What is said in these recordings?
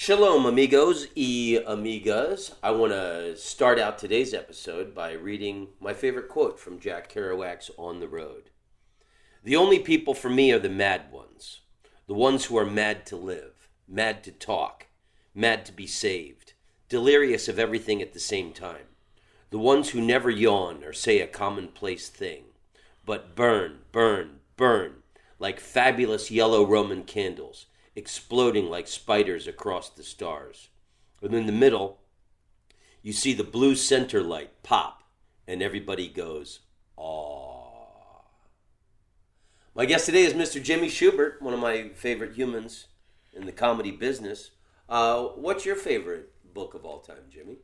Shalom, amigos y amigas. I want to start out today's episode by reading my favorite quote from Jack Kerouac's On the Road. The only people for me are the mad ones, the ones who are mad to live, mad to talk, mad to be saved, delirious of everything at the same time, the ones who never yawn or say a commonplace thing, but burn, burn, burn, like fabulous yellow Roman candles, exploding like spiders across the stars. And in the middle, you see the blue center light pop, and everybody goes, aww. My guest today is Mr. Jimmy Shubert, one of my favorite humans in the comedy business. What's your favorite book of all time, Jimmy?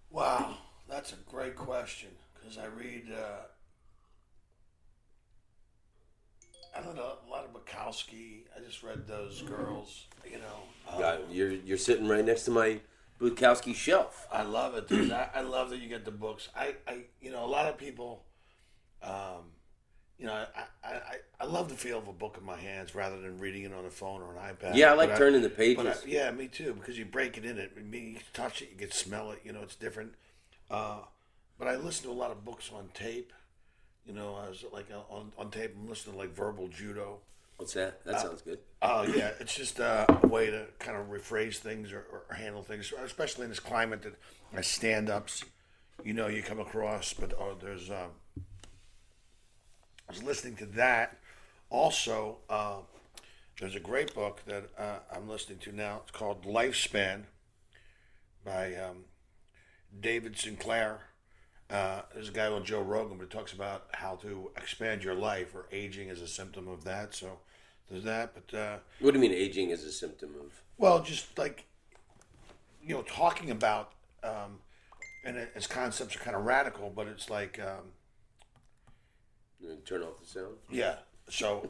Wow, that's a great question, because I read, I don't know, a lot of Bukowski. I just read Those Girls, you know. You're sitting right next to my Bukowski shelf. I love it, dude. I love that you get the books. A lot of people, I love the feel of a book in my hands rather than reading it on a phone or an iPad. Yeah, I like turning the pages. Yeah, me too, because you break it in it. You touch it, you can smell it, it's different. But I listen to a lot of books on tape. I was like on tape, I'm listening to like verbal judo. What's that? That sounds good. Yeah, it's just a way to kind of rephrase things or handle things, especially in this climate that as stand-ups, you come across. But there's, I was listening to that. Also, there's a great book that I'm listening to now. It's called Lifespan by David Sinclair. There's a guy on Joe Rogan, but it talks about how to expand your life, or aging is a symptom of that. So there's that. But what do you mean aging is a symptom of? Well, just like talking about, and its concepts are kind of radical, but it's like turn off the sound. Yeah. So,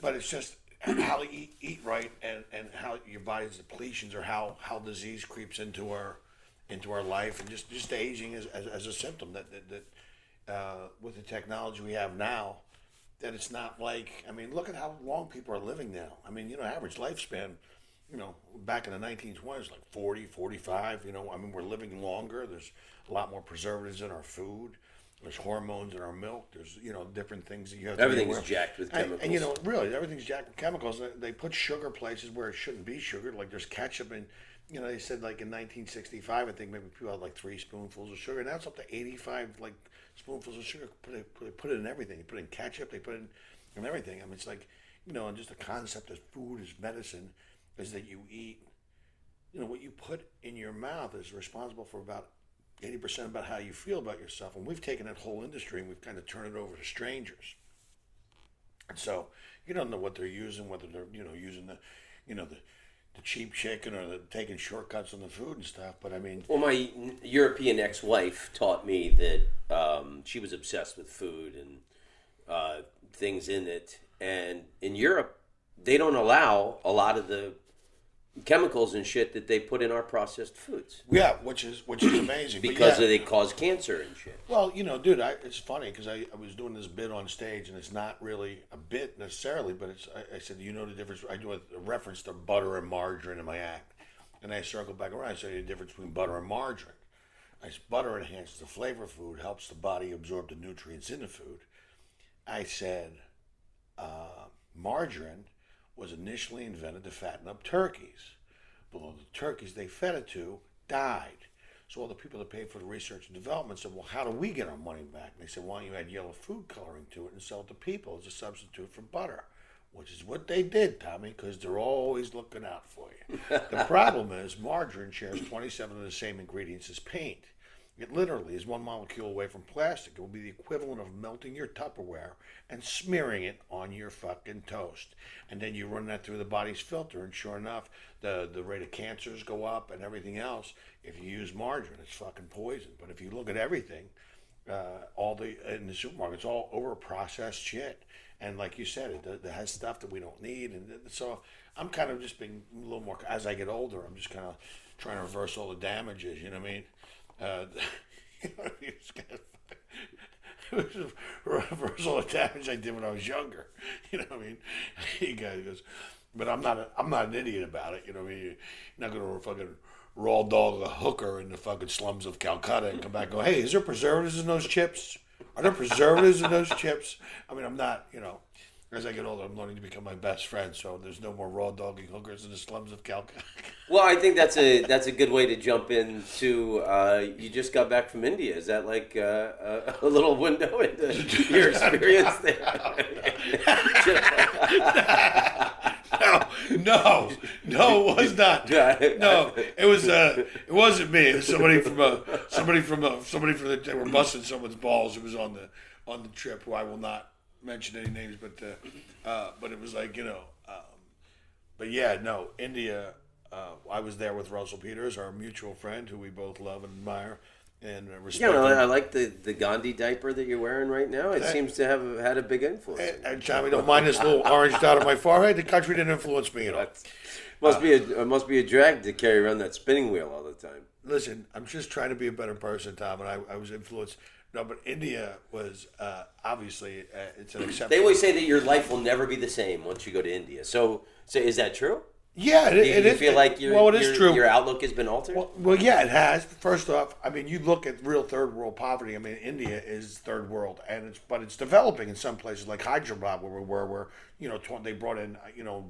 but it's just how to eat right, and how your body's depletions, or how disease creeps into our life, and just aging as a symptom that with the technology we have now, that it's not like, look at how long people are living now. Average lifespan, back in the 1920s, like 40, 45, we're living longer. There's a lot more preservatives in our food. There's hormones in our milk. There's, different things that you have to Everything's jacked with chemicals. And really, everything's jacked with chemicals. They put sugar places where it shouldn't be sugar. Like there's ketchup in, they said like in 1965, I think maybe people had like 3 spoonfuls of sugar. Now it's up to 85 like spoonfuls of sugar. They put it in everything. They put it in ketchup. They put it in everything. It's like, and just the concept that food is medicine is that you eat, what you put in your mouth is responsible for about 80% about how you feel about yourself. And we've taken that whole industry and we've kind of turned it over to strangers. And so you don't know what they're using, whether they're, using the cheap chicken, or the taking shortcuts on the food and stuff. But well, my European ex-wife taught me that she was obsessed with food and things in it. And in Europe, they don't allow a lot of the chemicals and shit that they put in our processed foods. Yeah, which is amazing. Because they cause cancer and shit. Well, dude, it's funny because I was doing this bit on stage, and it's not really a bit necessarily, but I said, the difference. I do a reference to butter and margarine in my act, and I circle back around. I say the difference between butter and margarine. I said butter enhances the flavor of food, helps the body absorb the nutrients in the food. I said margarine was initially invented to fatten up turkeys. But all the turkeys they fed it to died. So all the people that paid for the research and development said, well, how do we get our money back? And they said, why don't you add yellow food coloring to it and sell it to people as a substitute for butter? Which is what they did, Tommy, because they're always looking out for you. The problem is margarine shares 27 of the same ingredients as paint. It literally is one molecule away from plastic. It will be the equivalent of melting your Tupperware and smearing it on your fucking toast. And then you run that through the body's filter, and sure enough, the rate of cancers go up and everything else. If you use margarine, it's fucking poison. But if you look at everything, in the supermarket, it's all over processed shit. And like you said, it has stuff that we don't need. And so I'm kind of just being a little more, as I get older, I'm just kind of trying to reverse all the damages, you know what I mean? It's kind of, it was a reversal of damage I did when I was younger. You know what I mean? He goes, But I'm not an idiot about it. You know, what I mean, you're not going to fucking raw dog a hooker in the fucking slums of Calcutta and come back and go, hey, is there preservatives in those chips? Are there preservatives in those chips? I mean, I'm not, you know, as I get older, I'm learning to become my best friend. So there's no more raw dogging hookers in the slums of Calcutta. Well, I think that's a good way to jump into. You just got back from India. Is that like a little window into your experience there? No, it was not. No, it was. It wasn't me. It was somebody from the. They were busting someone's balls. It was on the trip. Who I will not mention any names, but it was like, you know. But yeah, no, India. I was there with Russell Peters, our mutual friend, who we both love and admire. And respect. Yeah, I like the Gandhi diaper that you're wearing right now. It seems to have had a big influence. And Tommy, don't mind this little orange dot on my forehead. The country didn't influence me at all. Must be a drag to carry around that spinning wheel all the time. Listen, I'm just trying to be a better person, Tom, and I was influenced. No, but India was obviously it's an exception. They always say that your life will never be the same once you go to India. So is that true? Yeah, Do you feel like it is true. Your outlook has been altered? Well, yeah, it has. First off, I mean, you look at real third world poverty. I mean, India is third world, and it's developing in some places like Hyderabad, where we were, where you know they brought in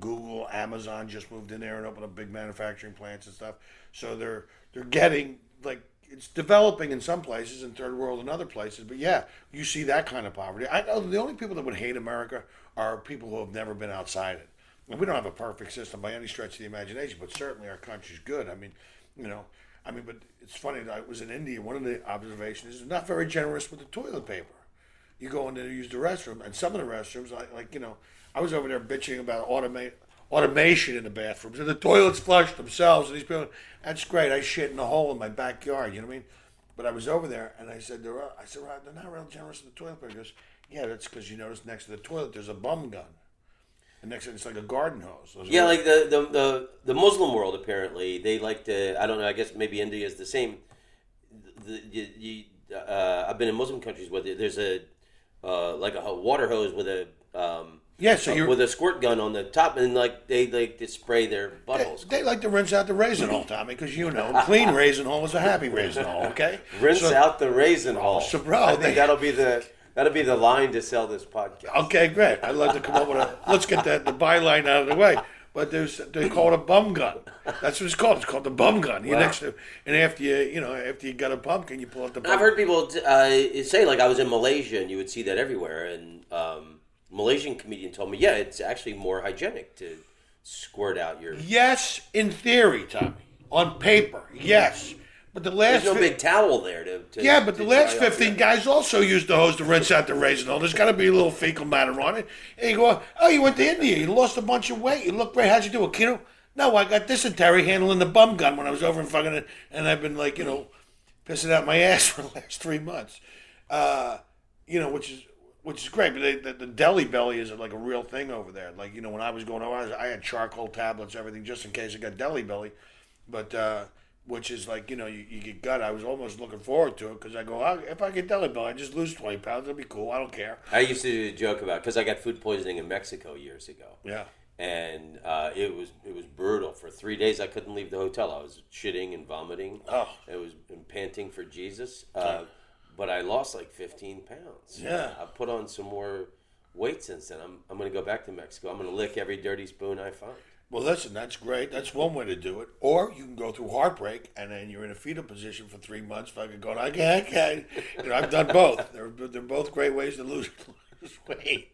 Google, Amazon just moved in there and opened up big manufacturing plants and stuff. So they're getting like it's developing in some places and third world in other places. But yeah, you see that kind of poverty. I know the only people that would hate America are people who have never been outside it. We don't have a perfect system by any stretch of the imagination, but certainly our country's good. I mean, but it's funny that I was in India. One of the observations is not very generous with the toilet paper. You go in there to use the restroom, and some of the restrooms, I was over there bitching about automation in the bathrooms, and the toilets flush themselves, and these people, that's great. I shit in a hole in my backyard, you know what I mean? But I was over there, and I said, they're not real generous with the toilet paper. He goes, yeah, that's because you notice next to the toilet there's a bum gun. And next, it's like a garden hose. Yeah, like the Muslim world, apparently, they like to, I don't know, I guess maybe India is the same. I've been in Muslim countries where there's a water hose with a with a squirt gun on the top, and like they like to spray their buttholes. They like to rinse out the raisin hole, Tommy, because clean raisin hole is a happy raisin hole. Okay, rinse out the raisin hole. So, bro, I think that'll be the line to sell this podcast. Okay, great. I'd love to come up with let's get the byline out of the way. But they call it a bum gun. That's what it's called. It's called the bum gun. Wow. And after you got a pumpkin, you pull out the pumpkin. I've heard people say, like, I was in Malaysia and you would see that everywhere. And Malaysian comedian told me, yeah, it's actually more hygienic to squirt out your... Yes, in theory, Tommy. On paper, yes. But the last there's no big towel there to but the last 15 guys also used the hose to rinse out the raisin hole. There's got to be a little fecal matter on it. And you go, oh, you went to India. You lost a bunch of weight. You look great. How'd you do it, kiddo? No, I got dysentery handling the bum gun when I was over in fucking... And I've been like, pissing out my ass for the last 3 months. Which is great. But the deli belly is like a real thing over there. Like, when I was going over, I had charcoal tablets, everything, just in case I got deli belly. But... which is like, you get gut. I was almost looking forward to it because I go, if I get deli belly, I just lose 20 pounds. It'll be cool. I don't care. I used to joke about, because I got food poisoning in Mexico years ago. Yeah. And it was brutal. For 3 days, I couldn't leave the hotel. I was shitting and vomiting. Oh. I was panting for Jesus. But I lost like 15 pounds. Yeah. I put on some more weight since then. I'm going to go back to Mexico. I'm going to lick every dirty spoon I find. Well, listen, that's great. That's one way to do it. Or you can go through heartbreak, and then you're in a fetal position for 3 months, fucking going, I can't. I've done both. They're both great ways to lose weight.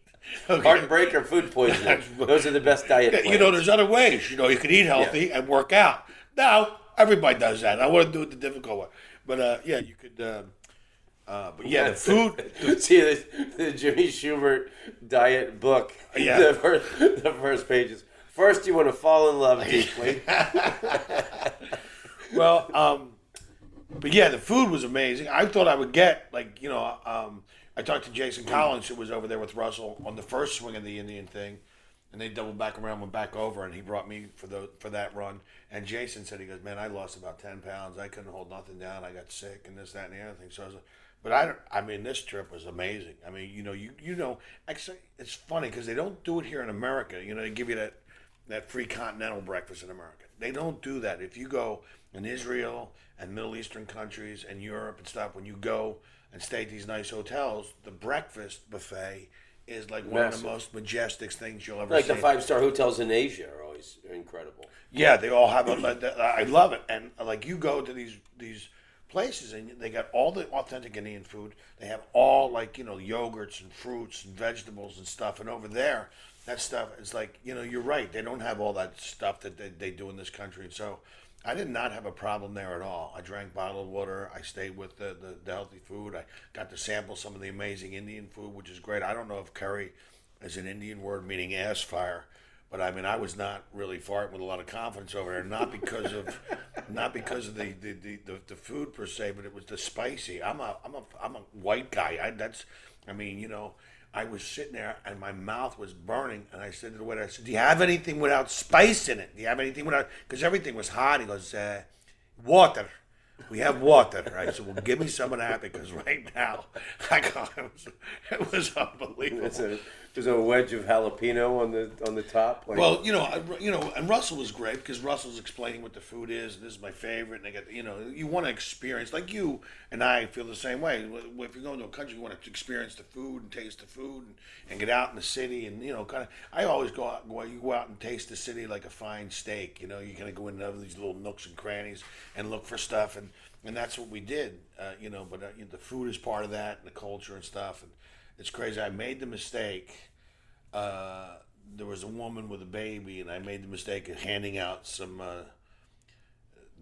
Okay. Heartbreak or food poisoning. Those are the best diet plans. There's other ways. You can eat healthy and work out. Now, everybody does that. I want to do it the difficult way. But, you could... but yeah, the food... See, the Jimmy Shubert diet book. Yeah. The first pages. First, you want to fall in love deeply. Well, but yeah, the food was amazing. I thought I would get, I talked to Jason Collins, who was over there with Russell on the first swing of the Indian thing, and they doubled back around, went back over, and he brought me for that run. And Jason said, he goes, man, I lost about 10 pounds. I couldn't hold nothing down. I got sick and this, that, and the other thing. So I was like, but this trip was amazing. I mean, actually, it's funny because they don't do it here in America. They give you that that free continental breakfast in America. They don't do that. If you go in Israel and Middle Eastern countries and Europe and stuff, when you go and stay at these nice hotels, the breakfast buffet is like one of the most majestic things you'll ever see. Like the 5-star hotels in Asia are always incredible. Yeah, they all have I love it. And like you go to these places and they got all the authentic Indian food. They have all like, yogurts and fruits and vegetables and stuff. And over there, that stuff is like, you're right. They don't have all that stuff that they do in this country. And so I did not have a problem there at all. I drank bottled water. I stayed with the healthy food. I got to sample some of the amazing Indian food, which is great. I don't know if curry is an Indian word meaning ass fire, but I mean, I was not really farting with a lot of confidence over there. Not because of the food per se, but it was the spicy. I'm a white guy. I was sitting there and my mouth was burning, and I said to the waiter, I said, "Do you have anything without spice in it? Do you have anything without?" Because everything was hot. He goes, "Water. We have water." I said, "Well, give me some of that because right now, it was unbelievable." There's a wedge of jalapeno on the top. Well, and Russell was great because Russell's explaining what the food is, and this is my favorite. And they get, you want to experience, like you and I feel the same way. If you go into a country, you want to experience the food and taste the food and get out in the city and kind of. I always go out and taste the city like a fine steak. You kind of go into these little nooks and crannies and look for stuff, and that's what we did. But the food is part of that and the culture and stuff, and it's crazy. I made the mistake. There was a woman with a baby, and I made the mistake of handing out some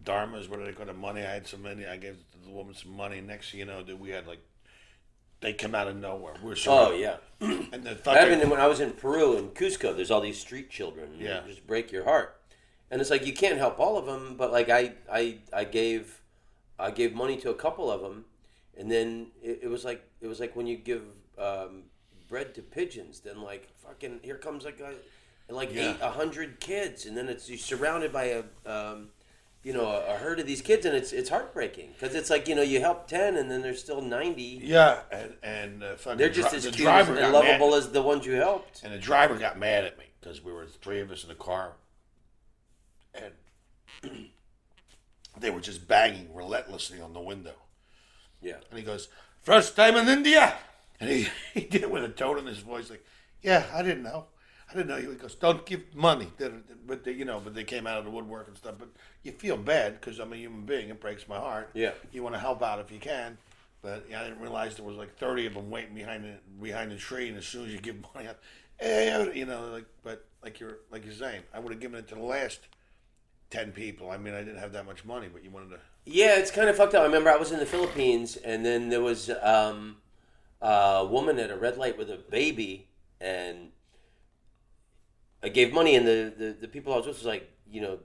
dharmas. What do they call it? Money. I had some money. I gave the woman some money. Next thing you know, that we had they come out of nowhere. We were so. Oh yeah. And when I was in Peru in Cusco, there's all these street children. Yeah. They just break your heart, and it's like you can't help all of them, but like I gave money to a couple of them, and then it was like when you give. Bread to pigeons, then like fucking here comes like 100 kids, and then you're surrounded by a herd of these kids, and it's heartbreaking because it's like you help 10 and then there's still 90. Yeah, and they're just as cute and lovable as the ones you helped. And the driver got mad at me because we were 3 of us in the car, and they were just banging relentlessly on the window. Yeah, and he goes, "First time in India." And he did it with a tone in his voice like, "Yeah, I didn't know. He goes, "Don't give money." But they came out of the woodwork and stuff. But you feel bad because I'm a human being. It breaks my heart. Yeah. You want to help out if you can. But I didn't realize there was like 30 of them waiting behind the tree. And as soon as you give money out, but like you're saying, I would have given it to the last 10 people. I mean, I didn't have that much money, but you wanted to. Yeah, it's kind of fucked up. I remember I was in the Philippines, and then there was a woman at a red light with a baby, and I gave money, and the people I was with was like, you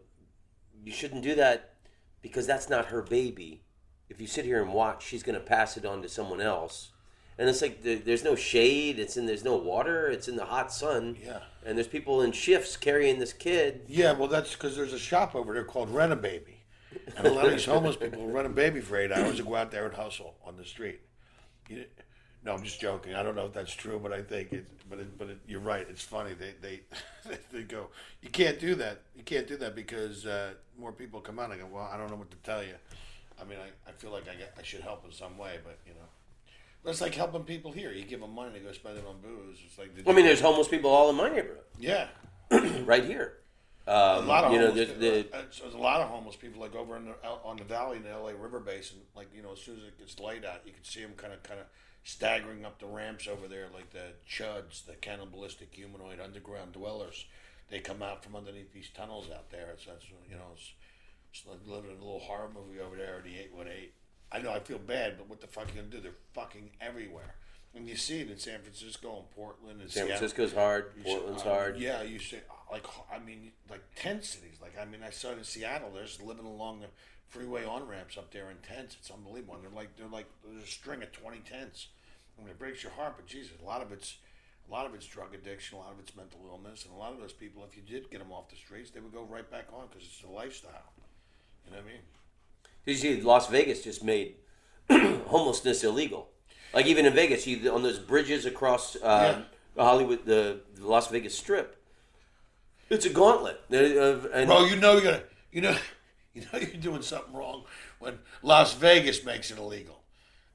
shouldn't do that because that's not her baby. If you sit here and watch, she's going to pass it on to someone else. And it's like there's no shade, there's no water, it's in the hot sun. Yeah. And there's people in shifts carrying this kid. Yeah, well, that's because there's a shop over there called Rent a Baby. And a lot of these homeless people rent a baby for 8 hours and go out there and hustle on the street. No, I'm just joking. I don't know if that's true, but I think you're right. It's funny. They go, you can't do that. You can't do that because more people come out. I go, well, I don't know what to tell you. I mean, I feel like I should help in some way, but But it's like helping people here. You give them money, they go spend it on booze. It's like there's homeless people all in my neighborhood. Yeah, right here. A lot of homeless. There's a lot of homeless people like over on the valley in the LA River Basin. Like as soon as it gets light out, you can see them kind of staggering up the ramps over there, like the chuds, the cannibalistic humanoid underground dwellers. They come out from underneath these tunnels out there. It's like living in a little horror movie over there, the 818. I know I feel bad, but what the fuck are you gonna do? They're fucking everywhere. And you see it in San Francisco and Portland and San Seattle. Francisco's hard. Portland's hard. Yeah, you see, like tent cities. I saw it in Seattle. They're just living along the freeway on ramps up there in tents. It's unbelievable. And they're like there's a string of 20 tents. I mean, it breaks your heart. But Jesus, a lot of it's drug addiction. A lot of it's mental illness. And a lot of those people, if you did get them off the streets, they would go right back on because it's a lifestyle. You know what I mean? Did you see Las Vegas just made homelessness illegal? Like even in Vegas, on those bridges across Hollywood, the Las Vegas Strip, It's a gauntlet. And Bro, you know you're doing something wrong when Las Vegas makes it illegal.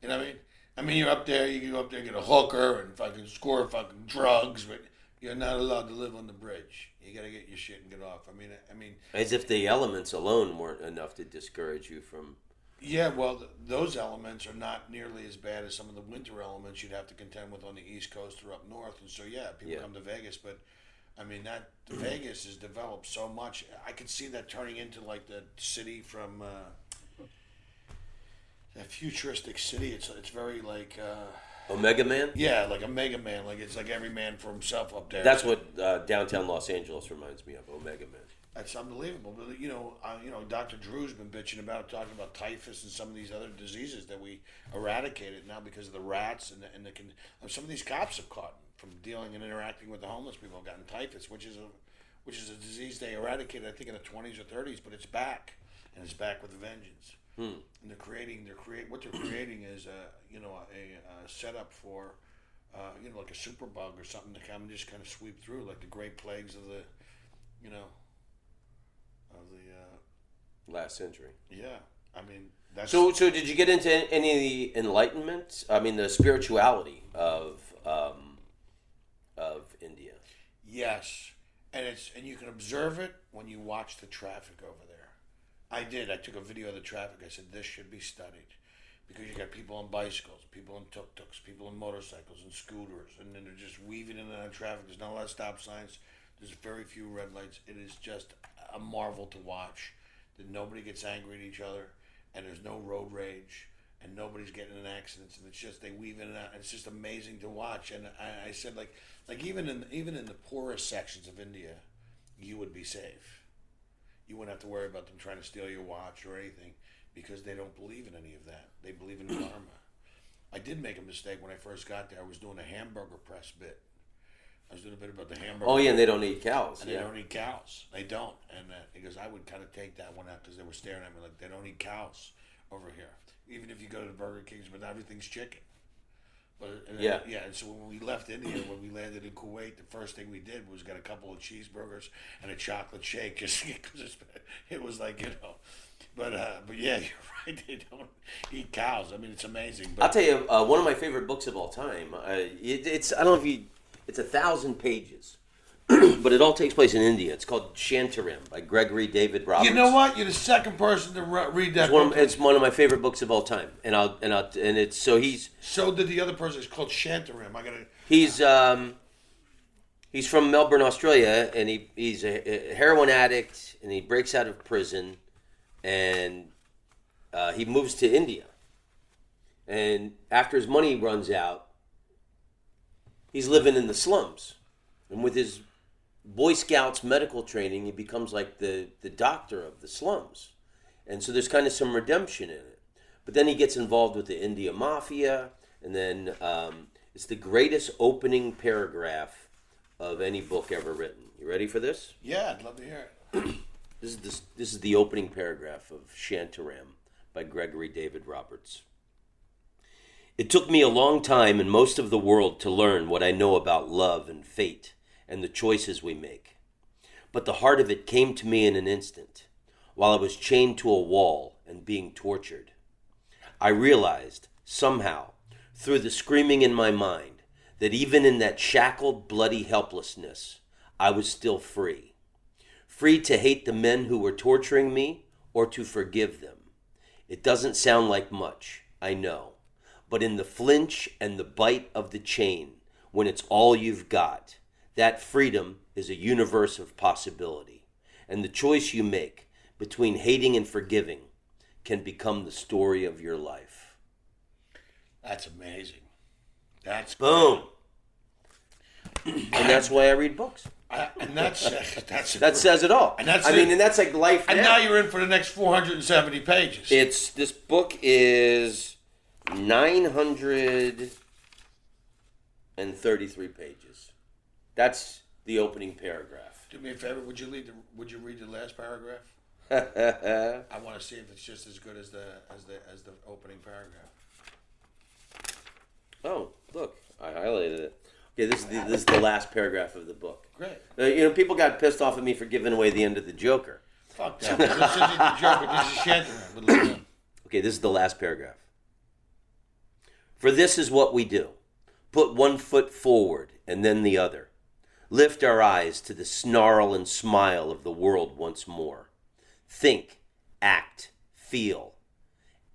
You know what I mean? I mean, you're up there, you go up there, get a hooker and fucking score fucking drugs, but you're not allowed to live on the bridge. You gotta get your shit and get off. I mean, as if the elements alone weren't enough to discourage you from. yeah, well, those elements are not nearly as bad as some of the winter elements you'd have to contend with on the East Coast or up north. And so, yeah, people come to Vegas, but I mean, that Vegas has developed so much. I could see that turning into like the city from that futuristic city. It's very like Omega Man? yeah, like a Mega Man. Like it's like every man for himself up there. That's what downtown Los Angeles reminds me of, Omega Man. That's unbelievable. But Dr. Drew's been bitching about talking about typhus and some of these other diseases that we eradicated now because of the rats and some of these cops have caught from dealing and interacting with the homeless people have gotten typhus, which is a disease they eradicated I think in the 20s or 30s, but it's back and it's back with a vengeance. And what they're creating is a setup for like a superbug or something to come and just kind of sweep through like the great plagues of the Last century. Yeah, I mean that's So did you get into any of the enlightenment? I mean, the spirituality of India. yes, and you can observe it when you watch the traffic over there. I did. I took a video of the traffic. I said this should be studied because you got people on bicycles, people on tuk-tuks, people on motorcycles and scooters, and then they're just weaving in and out of traffic. There's not a lot of stop signs. There's very few red lights. It is just a marvel to watch that nobody gets angry at each other and there's no road rage and nobody's getting in accidents and it's just they weave in and out. It's just amazing to watch. And I said like even in the poorest sections of India, you would be safe. You wouldn't have to worry about them trying to steal your watch or anything because they don't believe in any of that. They believe in karma. I did make a mistake when I first got there. I was doing a hamburger press bit. I was doing a bit about the hamburger. Oh yeah, and they don't eat cows. And they don't eat cows. They don't. And because I would kind of take that one out because they were staring at me like they don't eat cows over here. Even if you go to the Burger Kings, but everything's chicken. But yeah. And so when we left India, when we landed in Kuwait, the first thing we did was get a couple of cheeseburgers and a chocolate shake, just because it was like But yeah, you're right. They don't eat cows. I mean, it's amazing. But I'll tell you, one of my favorite books of all time. It's I don't know if you. It's 1,000 pages, but it all takes place in India. It's called Shantaram by Gregory David Roberts. You know what? You're the second person to read that book. It's one of my favorite books of all time, and it's so he's. So did the other person. It's called Shantaram. He's from Melbourne, Australia, and he's a heroin addict, and he breaks out of prison, and he moves to India, and after his money runs out. He's living in the slums. And with his Boy Scouts medical training, he becomes like the doctor of the slums. And so there's kind of some redemption in it. But then he gets involved with the India Mafia. And then it's the greatest opening paragraph of any book ever written. You ready for this? Yeah, I'd love to hear it. This is the opening paragraph of Shantaram by Gregory David Roberts. It took me a long time and most of the world to learn what I know about love and fate and the choices we make. But the heart of it came to me in an instant, while I was chained to a wall and being tortured. I realized, somehow, through the screaming in my mind, that even in that shackled, bloody helplessness, I was still free. Free to hate the men who were torturing me or to forgive them. It doesn't sound like much, I know. But in the flinch and the bite of the chain, when it's all you've got, that freedom is a universe of possibility. And the choice you make between hating and forgiving can become the story of your life. That's amazing. That's boom. And that's why I read books. That says it all. And that's like life. And now you're in for the next 470 pages. This book is 933 pages. That's the opening paragraph. Do me a favor. Would you read the last paragraph? I want to see if it's just as good as the opening paragraph. Oh, look, I highlighted it. Okay, this is the last paragraph of the book. Great. People got pissed off at me for giving away the end of the Joker. Fuck that. This isn't the Joker. This is Shantaram. Okay, this is the last paragraph. For this is what we do. Put one foot forward and then the other. Lift our eyes to the snarl and smile of the world once more. Think, act, feel.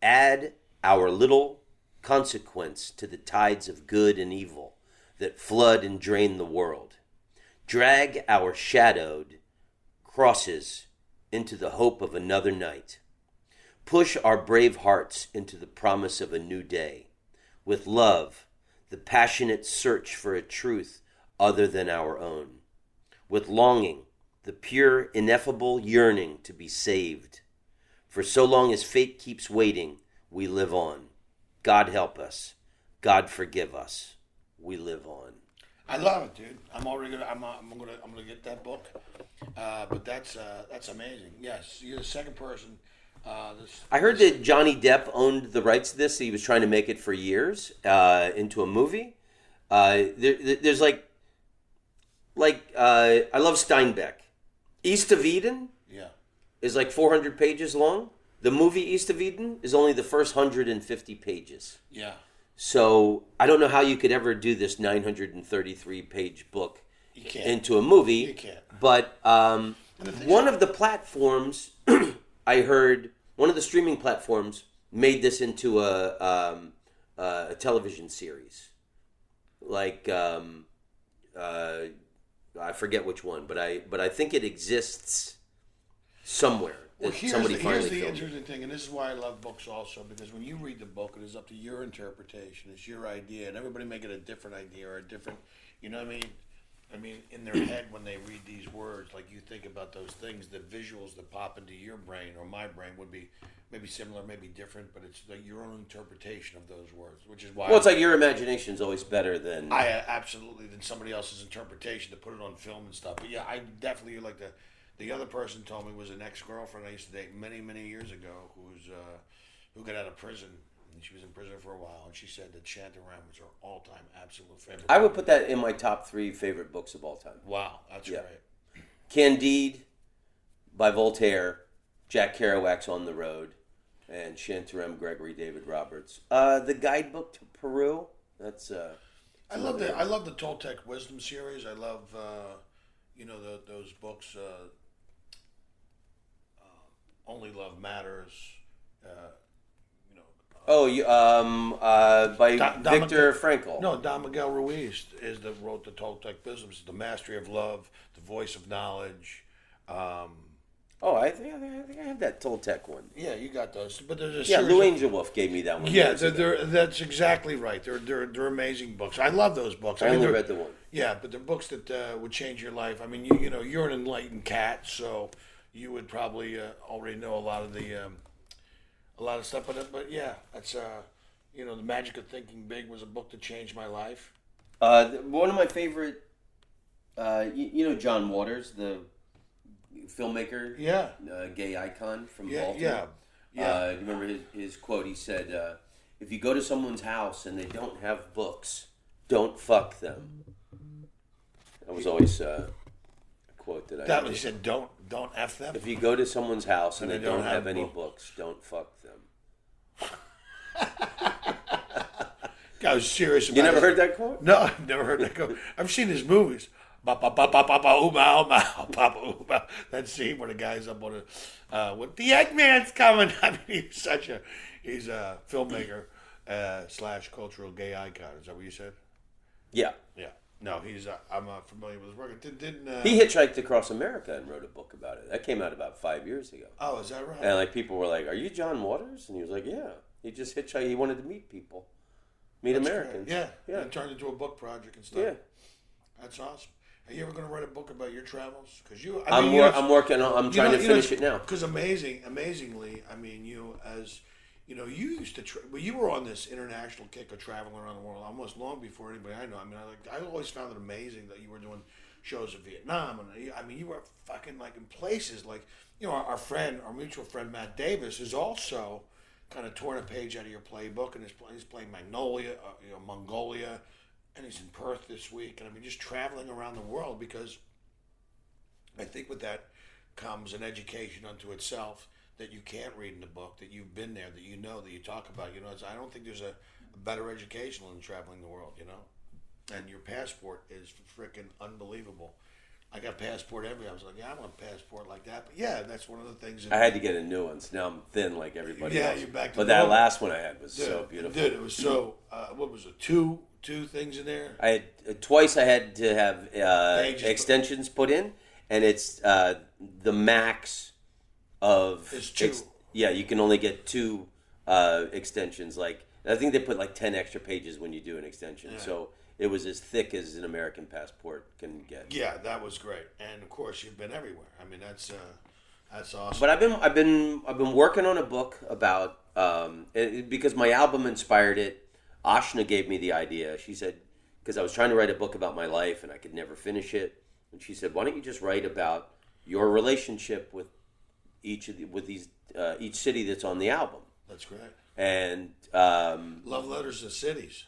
Add our little consequence to the tides of good and evil that flood and drain the world. Drag our shadowed crosses into the hope of another night. Push our brave hearts into the promise of a new day. With love, the passionate search for a truth other than our own. With longing, the pure, ineffable yearning to be saved. For so long as fate keeps waiting, we live on. God help us. God forgive us. We live on. I love it, dude. I'm already gonna. I'm gonna get that book. But that's amazing. Yes, you're the second person. I heard that Johnny Depp owned the rights to this. He was trying to make it for years into a movie. There's I love Steinbeck. East of Eden is like 400 pages long. The movie East of Eden is only the first 150 pages. Yeah. So I don't know how you could ever do this 933-page book into a movie. You can't. But one of the platforms, I heard, one of the streaming platforms made this into a television series. I forget which one, but I think it exists somewhere. Well, here's the interesting thing, and this is why I love books also, because when you read the book, it is up to your interpretation. It's your idea, and everybody make it a different idea or a different, you know what I mean? I mean, in their head when they read these words, like you think about those things, the visuals that pop into your brain or my brain would be maybe similar, maybe different, but it's like your own interpretation of those words, which is why. Well, it's like your imagination is always better than absolutely than somebody else's interpretation to put it on film and stuff. But yeah, I definitely like the other person told me was an ex-girlfriend I used to date many years ago who got out of prison. And she was in prison for a while, and she said that Shantaram was her all-time absolute favorite. I would put that in my top 3 favorite books of all time. Wow, that's great. Candide by Voltaire, Jack Kerouac's On the Road, and Shantaram Gregory David Roberts. The Guidebook to Peru. That's I love the Toltec Wisdom series. I love those books. Only Love Matters. By Viktor Frankl. No, Don Miguel Ruiz wrote the Toltec Wisdom. The Mastery of Love, The Voice of Knowledge. I think I have that Toltec one. Yeah, you got those. But there's a series Lou Angelwolf gave me that one. Yeah, that's exactly right. They're amazing books. I love those books. I only read the one. Yeah, but they're books that would change your life. I mean, you're an enlightened cat, so you would probably already know a lot of stuff. But yeah, that's The Magic of Thinking Big was a book that changed my life. One of my favorite, John Waters, the filmmaker, gay icon from Baltimore. Yeah. You remember his quote? He said, "If you go to someone's house and they don't have books, don't fuck them." That was always a quote that I. That was, he said, "Don't f them." If you go to someone's house and they don't have any books, don't fuck them. I was serious about it. You never heard that quote? No, I've never heard that quote. I've seen his movies. That scene where the guy's up on with the Eggman's coming. I mean, he's a filmmaker / cultural gay icon. Is that what you said? Yeah. Yeah. No, I'm familiar with his work. He hitchhiked across America and wrote a book about it. That came out about 5 years ago. Oh, is that right? And people were like, "Are you John Waters?" And he was like, "Yeah." He just hitchhiked. He wanted to meet people, That's Americans. Great. Yeah. And it turned into a book project and stuff. Yeah. That's awesome. Are you ever going to write a book about your travels? Because I'm working on. I'm trying to finish it now. Because amazingly, I mean, you used to. You were on this international kick of traveling around the world almost long before anybody I know. I mean, I always found it amazing that you were doing shows in Vietnam, and I mean, you were fucking in places like our mutual friend Matt Davis is also kind of torn a page out of your playbook, and he's playing Mongolia, and he's in Perth this week. And I mean, just traveling around the world, because I think with that comes an education unto itself that you can't read in the book, that you've been there, that you know, that you talk about. You know, I don't think there's a better education than traveling the world, you know? And your passport is freaking unbelievable. I got passport everywhere. I was like, yeah, I want a passport like that. But yeah, that's one of the things. I had to get a new one. So now I'm thin like everybody else. You're back to But that last one I had was so beautiful. Dude, it was so, what was it, two things in there? I had, twice I had to have extensions put in, and it's the max of... It's two. You can only get 2 extensions. Like, I think they put like 10 extra pages when you do an extension. Yeah. So it was as thick as an American passport can get. Yeah, that was great. And of course, you've been everywhere. I mean, that's awesome. But I've been working on a book about because my album inspired it. Ashna gave me the idea. She said, because I was trying to write a book about my life and I could never finish it, and she said, why don't you just write about your relationship with each city that's on the album? That's great. And love letters to cities.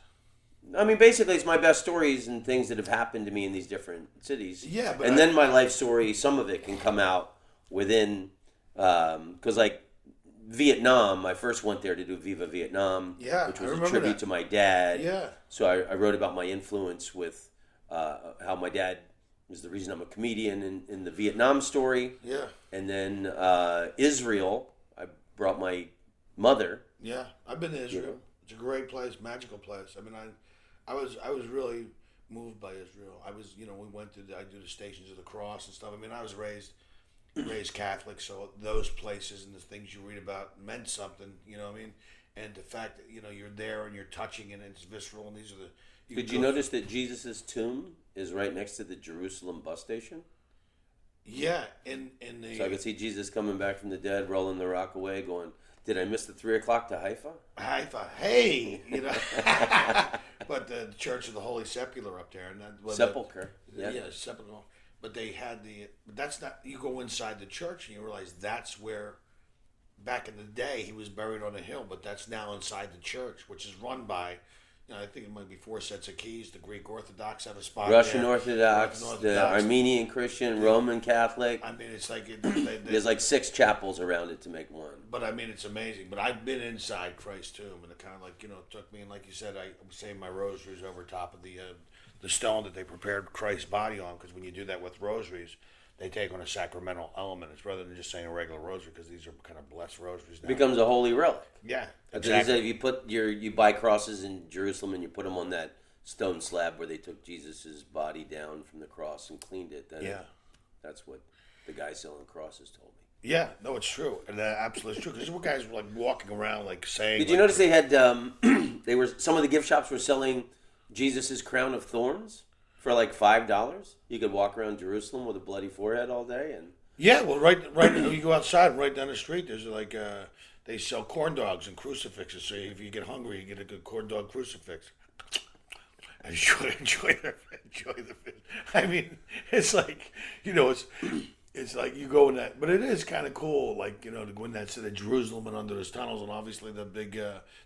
I mean, basically, it's my best stories and things that have happened to me in these different cities. Yeah, but then my life story, some of it can come out within, because like Vietnam, I first went there to do Viva Vietnam, which was a tribute to my dad. Yeah. So I wrote about my influence with how my dad was the reason I'm a comedian in the Vietnam story. Yeah. And then Israel, I brought my mother. Yeah, I've been to Israel. It's a great place, magical place. I mean, I was really moved by Israel. I was, we went to I do the Stations of the Cross and stuff. I mean, I was raised Catholic, so those places and the things you read about meant something. You know what I mean? And the fact that you're there and you're touching and it's visceral, and these are the. Did you notice that Jesus' tomb is right next to the Jerusalem bus station? Yeah, in the. So I could see Jesus coming back from the dead, rolling the rock away, going, did I miss the 3 o'clock to Haifa? Haifa, hey, But the Church of the Holy Sepulchre up there, and Sepulchre, Sepulchre. But they had but that's not. You go inside the church and you realize that's where, back in the day, he was buried on a hill. But that's now inside the church, which is run by, I think it might be 4 sets of keys. The Greek Orthodox have a spot. Russian Orthodox, the Armenian Christian, Roman Catholic. I mean, it's like there's like 6 chapels around it to make one. But I mean, it's amazing. But I've been inside Christ's tomb, and it kind of like took me. And like you said, I was saying my rosaries over top of the stone that they prepared Christ's body on. Because when you do that with rosaries, they take on a sacramental element. It's rather than just saying a regular rosary, because these are kind of blessed rosaries now. It becomes a holy relic. Yeah, exactly. If you put you buy crosses in Jerusalem and you put them on that stone slab where they took Jesus' body down from the cross and cleaned it, then that's what the guy selling crosses told me. Yeah, no, it's true, and that absolutely is true. Because guys were like walking around like saying. Did you notice they had some of the gift shops were selling Jesus' crown of thorns for like $5? You could walk around Jerusalem with a bloody forehead all day, and well, right. You go outside, right down the street. There's like they sell corn dogs and crucifixes. So if you get hungry, you get a good corn dog crucifix. Enjoy the fish. I mean, it's like it's like you go in that, but it is kind of cool, like to go in that city of Jerusalem and under those tunnels, and obviously the big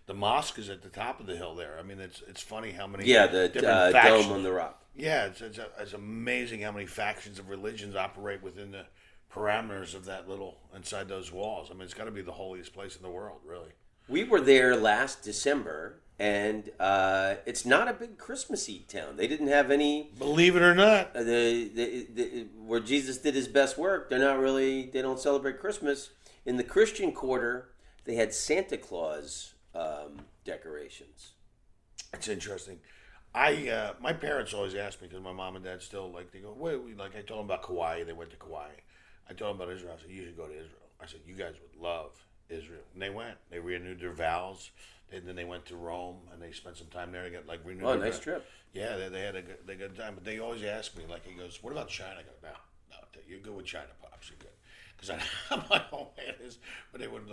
the mosque is at the top of the hill there. I mean, it's funny how many the dome on the rock. Yeah, it's amazing how many factions of religions operate within the parameters of that little inside those walls. I mean, it's got to be the holiest place in the world, really. We were there last December, and it's not a big Christmassy town. They didn't have any. Believe it or not, where Jesus did his best work, they don't celebrate Christmas. In the Christian quarter, they had Santa Claus decorations. It's interesting. My parents always asked me, because my mom and dad still they go, wait, I told them about Kauai. They went to Kauai. I told them about Israel. I said, you should go to Israel. I said, you guys would love Israel. And they went. They renewed their vows. And then they went to Rome, and they spent some time there. They got renewed. Oh, nice trip. Yeah, they had a good time. But they always ask me, he goes, what about China? I go, no, you're good with China, Pops. You're good. Because I my whole man is, but they would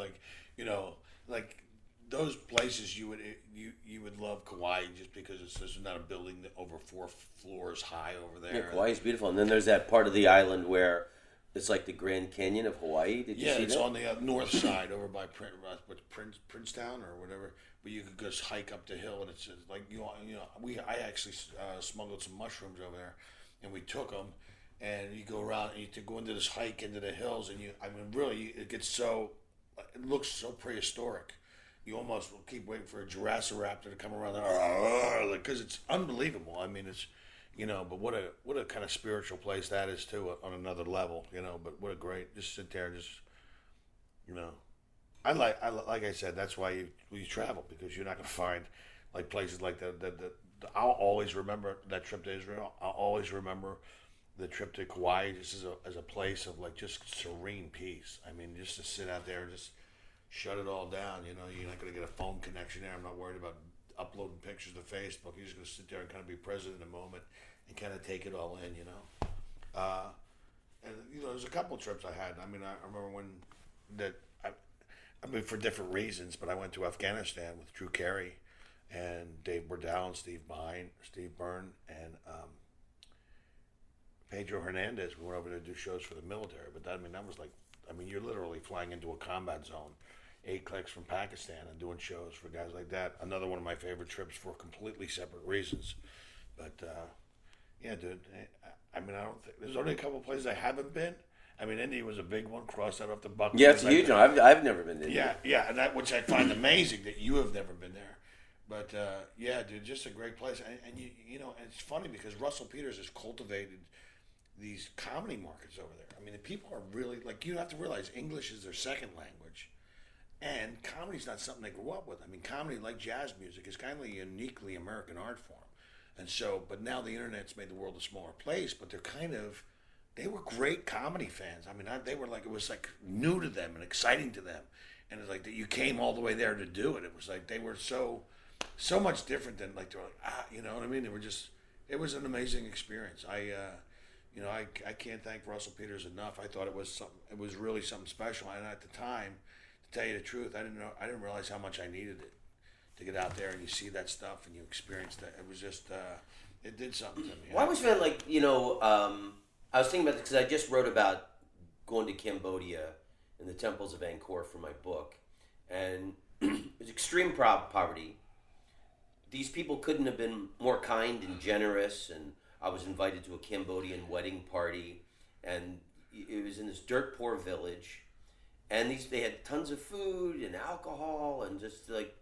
those places you would love Kauai, just because there's not a building over 4 floors high over there. Yeah, Kauai is beautiful. And then there's that part of the island where It's like the Grand Canyon of Hawaii. Did you Yeah, see it's that? on the north side over by Princetown or whatever. But you could just hike up the hill, and it's just like I actually smuggled some mushrooms over there, and we took them, and you go around and you go into this hike into the hills, and really it gets it looks so prehistoric. You almost will keep waiting for a Jurassic Raptor to come around there, because it's unbelievable. I mean, it's but what a kind of spiritual place that is too, on another level. But what a great, just sit there and just I like I said, that's why you travel, because you're not going to find like places like that. I'll always remember that trip to Israel. I'll always remember the trip to Kauai, just as a place of like just serene peace. I mean, just to sit out there and just shut it all down. You're not going to get a phone connection there. I'm not worried about uploading pictures to Facebook. You're just going to sit there and kind of be present in the moment and kind of take it all in. And there's a couple trips I had. I mean, I remember when that. I mean, for different reasons, but I went to Afghanistan with Drew Carey and Dave Bordell and Steve Byrne, and Pedro Hernandez. We went over to do shows for the military, but that was like, you're literally flying into a combat zone, 8 clicks from Pakistan, and doing shows for guys like that. Another one of my favorite trips for completely separate reasons. But yeah, dude. I don't think there's only a couple of places I haven't been. I mean, India was a big one. Cross that off the bucket Yeah, list. it's a huge one. I've never been to India. Yeah, and which I find amazing that you have never been there. But yeah, dude, just a great place. And and it's funny because Russell Peters has cultivated these comedy markets over there. I mean, the people are really like, you have to realize English is their second language, and comedy's not something they grew up with. I mean, comedy, like jazz music, is kind of a uniquely American art form. And so, but now the internet's made the world a smaller place. But they were great comedy fans. I mean, they were like, it was like new to them and exciting to them. And it's like that you came all the way there to do it. It was like they were so much different than like, they were like, you know what I mean? It was an amazing experience. I can't thank Russell Peters enough. I thought it was really something special. And at the time, to tell you the truth, I didn't realize how much I needed it to get out there and you see that stuff and you experience that. It was just, it did something to me. Well, I always felt like, I was thinking about this because I just wrote about going to Cambodia and the temples of Angkor for my book. And it was extreme poverty. These people couldn't have been more kind and generous. And I was invited to a Cambodian wedding party. And it was in this dirt poor village. And they had tons of food and alcohol. And just like,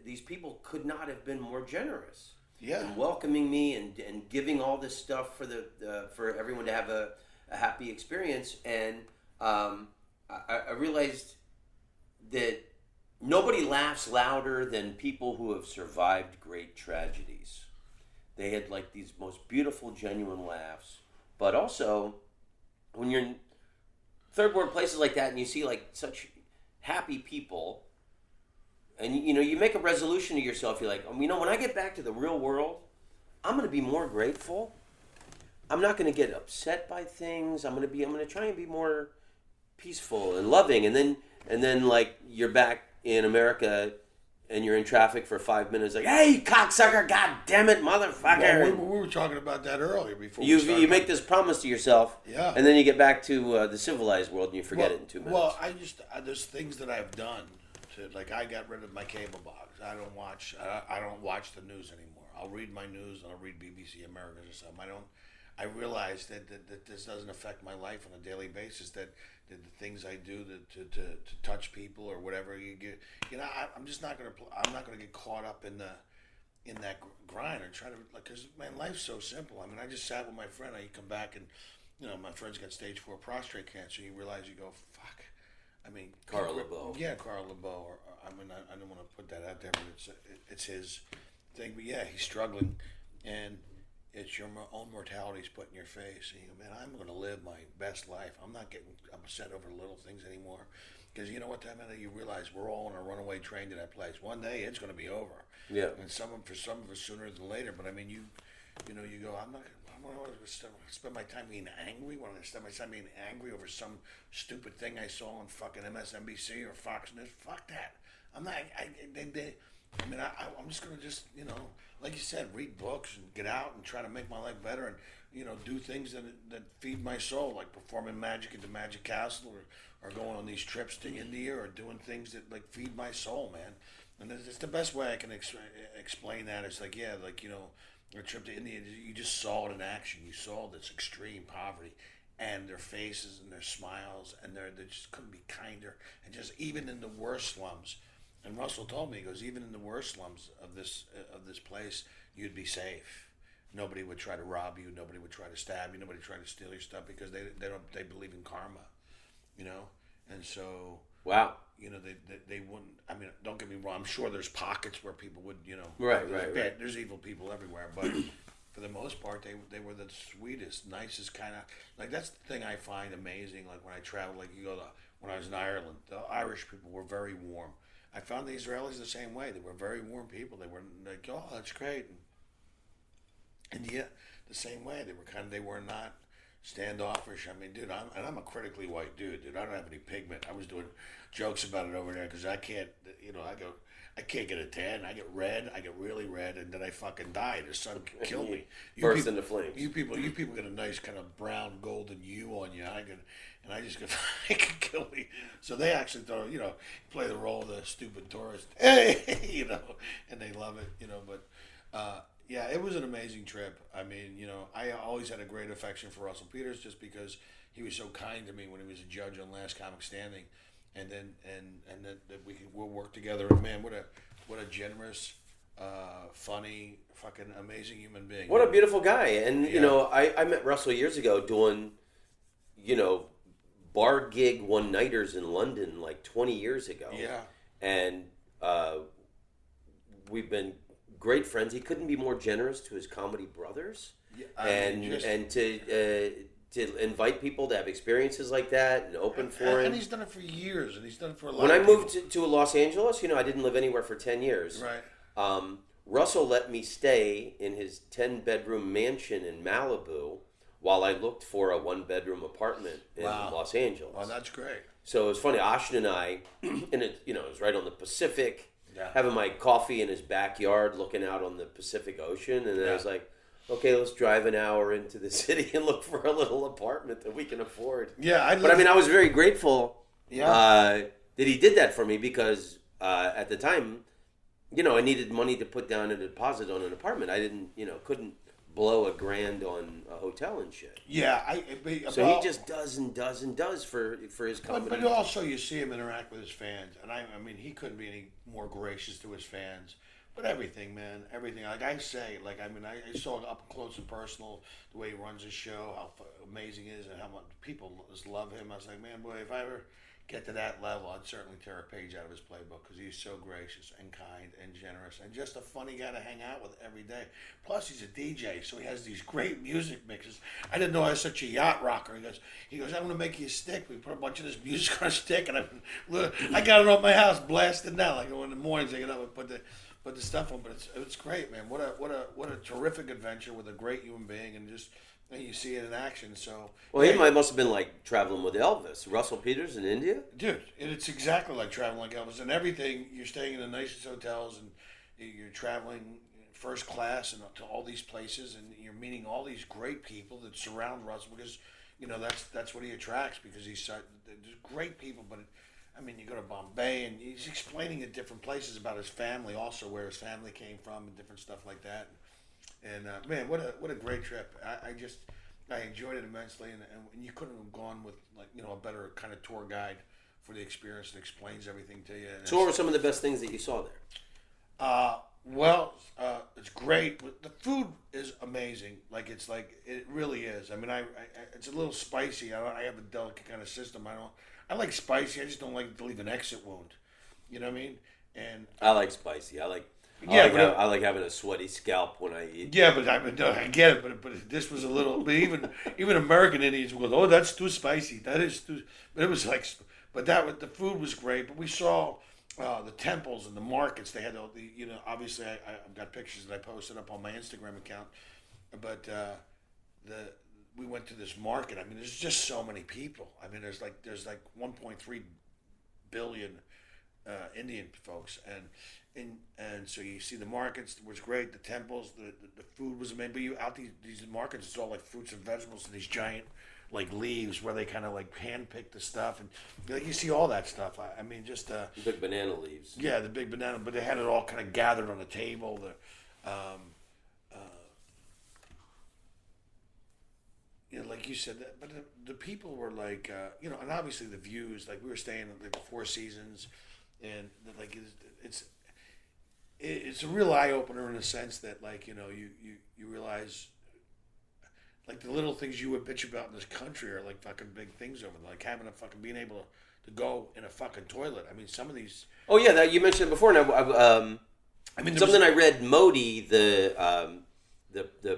these people could not have been more generous. Yeah. And welcoming me and giving all this stuff for everyone to have a happy experience. And I realized that nobody laughs louder than people who have survived great tragedies. They had like these most beautiful, genuine laughs. But also, when you're in third world places like that and you see like such happy people, and you make a resolution to yourself. You're like, when I get back to the real world, I'm going to be more grateful. I'm not going to get upset by things. I'm going to try and be more peaceful and loving. And then like you're back in America and you're in traffic for 5 minutes. Like, hey, cocksucker! God damn it, motherfucker! Well, we were talking about that earlier before. You make this promise to yourself. Yeah. And then you get back to the civilized world and you forget it in 2 minutes. Well, there's things that I've done. Like I got rid of my cable box. I don't watch the news anymore. I'll read my news and I'll read BBC America or something. I realize that this doesn't affect my life on a daily basis. That the things I do to touch people or whatever you get. I'm just not gonna. I'm not gonna get caught up in that grind or try to because man, life's so simple. I mean, I just sat with my friend. I come back and my friend's got stage 4 prostate cancer. You realize you go fuck. I mean, Carl LeBeau. Yeah, Carl LeBeau. I don't want to put that out there, but it's his thing. But yeah, he's struggling, and it's your own mortality's put in your face. And you go, man, I'm going to live my best life. I'm not getting upset over little things anymore, because you know what that meant? You realize we're all on a runaway train to that place. One day it's going to be over. Yeah. And for some of us sooner than later. But I mean, you go, I'm not. I want to spend my time being angry. Want to spend my time being angry over some stupid thing I saw on fucking MSNBC or Fox News? Fuck that. I'm not. I'm just gonna like you said, read books and get out and try to make my life better. do things that feed my soul, like performing magic at the Magic Castle, or going on these trips to India, or doing things that like feed my soul, man. And it's the best way I can explain that. It's like, yeah, like, a trip to India, you just saw it in action. You saw this extreme poverty, and their faces and their smiles, and they just couldn't be kinder. And just even in the worst slums, and Russell told me, he goes, even in the worst slums of this place, you'd be safe. Nobody would try to rob you. Nobody would try to stab you. Nobody would try to steal your stuff, because they believe in karma, And so, wow, they wouldn't. I mean, don't get me wrong. I'm sure there's pockets where people would, right. There's evil people everywhere, but for the most part, they were the sweetest, nicest kind of. Like, that's the thing I find amazing. Like, when I travel, like when I was in Ireland, the Irish people were very warm. I found the Israelis the same way. They were very warm people. They were like, oh, that's great. India, the same way. They were not standoffish. I mean, dude, I'm a critically white dude. I don't have any pigment. I was doing jokes about it over there because I can't, I can't get a tan. I get red. I get really red, and then I fucking die. The sun can kill me. Burst into flames. You people get a nice kind of brown golden hue on you. I just go, it can kill me. So they actually thought, play the role of the stupid tourist, hey, and they love it, but. Yeah, it was an amazing trip. I mean, I always had a great affection for Russell Peters, just because he was so kind to me when he was a judge on Last Comic Standing, and then that we'll work together. And man, what a generous, funny, fucking amazing human being. What a beautiful guy. And I met Russell years ago doing, bar gig one nighters in London like 20 years ago. Yeah, and we've been great friends. He couldn't be more generous to his comedy brothers, and to invite people to have experiences like that and open for him. And he's done it for years, and he's done it for a lot. When I moved to Los Angeles, I didn't live anywhere for 10 years. Right. Russell let me stay in his 10-bedroom mansion in Malibu while I looked for a 1-bedroom apartment in Los Angeles. Well, that's great. So it was funny. Austin and I, and it was right on the Pacific. Yeah. Having my coffee in his backyard, looking out on the Pacific Ocean, and then I was like, okay, let's drive an hour into the city and look for a little apartment that we can afford. Yeah, I was very grateful that he did that for me, because at the time, I needed money to put down a deposit on an apartment. I didn't, couldn't blow $1,000 on a hotel and shit. Yeah, so he just does and does and does for his comedy. But also you see him interact with his fans, and I mean, he couldn't be any more gracious to his fans. But everything, man, everything. Like I say, I saw up close and personal the way he runs his show, how amazing he is, and how much people just love him. I was like, man, boy, if I ever get to that level, I'd certainly tear a page out of his playbook, because he's so gracious and kind and generous and just a funny guy to hang out with every day. Plus, he's a DJ, so he has these great music mixes. I didn't know I was such a yacht rocker. He goes, I'm going to make you a stick. We put a bunch of this music on a stick, and I got it off my house blasted now. Like, in the mornings, I get up and put the stuff on. But it's great, man. What a terrific adventure with a great human being, and just. And you see it in action, so... Well, he must have been like traveling with Elvis. Russell Peters in India? Dude, it's exactly like traveling like Elvis. And everything, you're staying in the nicest hotels, and you're traveling first class and to all these places, and you're meeting all these great people that surround Russell, because, that's what he attracts, because there's great people, but... you go to Bombay, and he's explaining at different places about his family, also where his family came from, and different stuff like that. And man, what a great trip! I enjoyed it immensely, and you couldn't have gone with a better kind of tour guide for the experience that explains everything to you. And so, what were some of the best things that you saw there? It's great. But the food is amazing. It really is. I mean, it's a little spicy. I have a delicate kind of system. I like spicy. I just don't like to leave an exit wound. You know what I mean? And I like spicy. I like having a sweaty scalp when I eat. Yeah, but I get it. But this was a little. But even American Indians will go, "Oh, that's too spicy. That is too." But it was the food was great. But we saw the temples and the markets. They had all the. Obviously, I've got pictures that I posted up on my Instagram account. But we went to this market. I mean, there's just so many people. I mean, there's like 1.3 billion Indian folks, and so you see the markets was great, the temples, the food was amazing. But you out these markets, it's all like fruits and vegetables and these giant like leaves where they kind of like handpick the stuff, and like, you see all that stuff. I mean, just big banana leaves. Yeah, the big banana, but they had it all kind of gathered on the table. Like you said, but the people were like, and obviously the views. Like we were staying at like the Four Seasons, and like it's a real eye opener in the sense that like you realize like the little things you would bitch about in this country are like fucking big things over there. Like having a fucking being able to go in a fucking toilet. I mean, some of these. Oh yeah, that you mentioned before. And I mean, something I read. Modi, the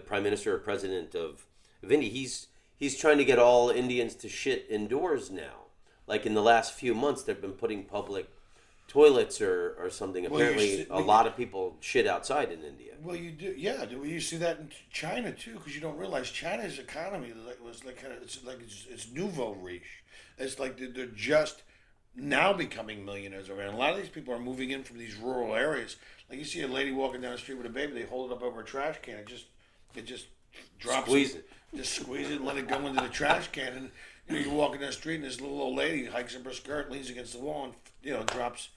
prime minister or president of India, he's trying to get all Indians to shit indoors now. Like in the last few months, they've been putting public toilets or something. Apparently, a lot of people shit outside in India. Well, you do, yeah. You see that in China too, because you don't realize China's economy was like kind of it's nouveau riche. It's like they're just now becoming millionaires over there. And a lot of these people are moving in from these rural areas. Like you see a lady walking down the street with a baby, they hold it up over a trash can. It just drops. Squeeze it. Just squeeze it and let it go into the trash can. And you're walking down the street and this little old lady hikes up her skirt, leans against the wall, and drops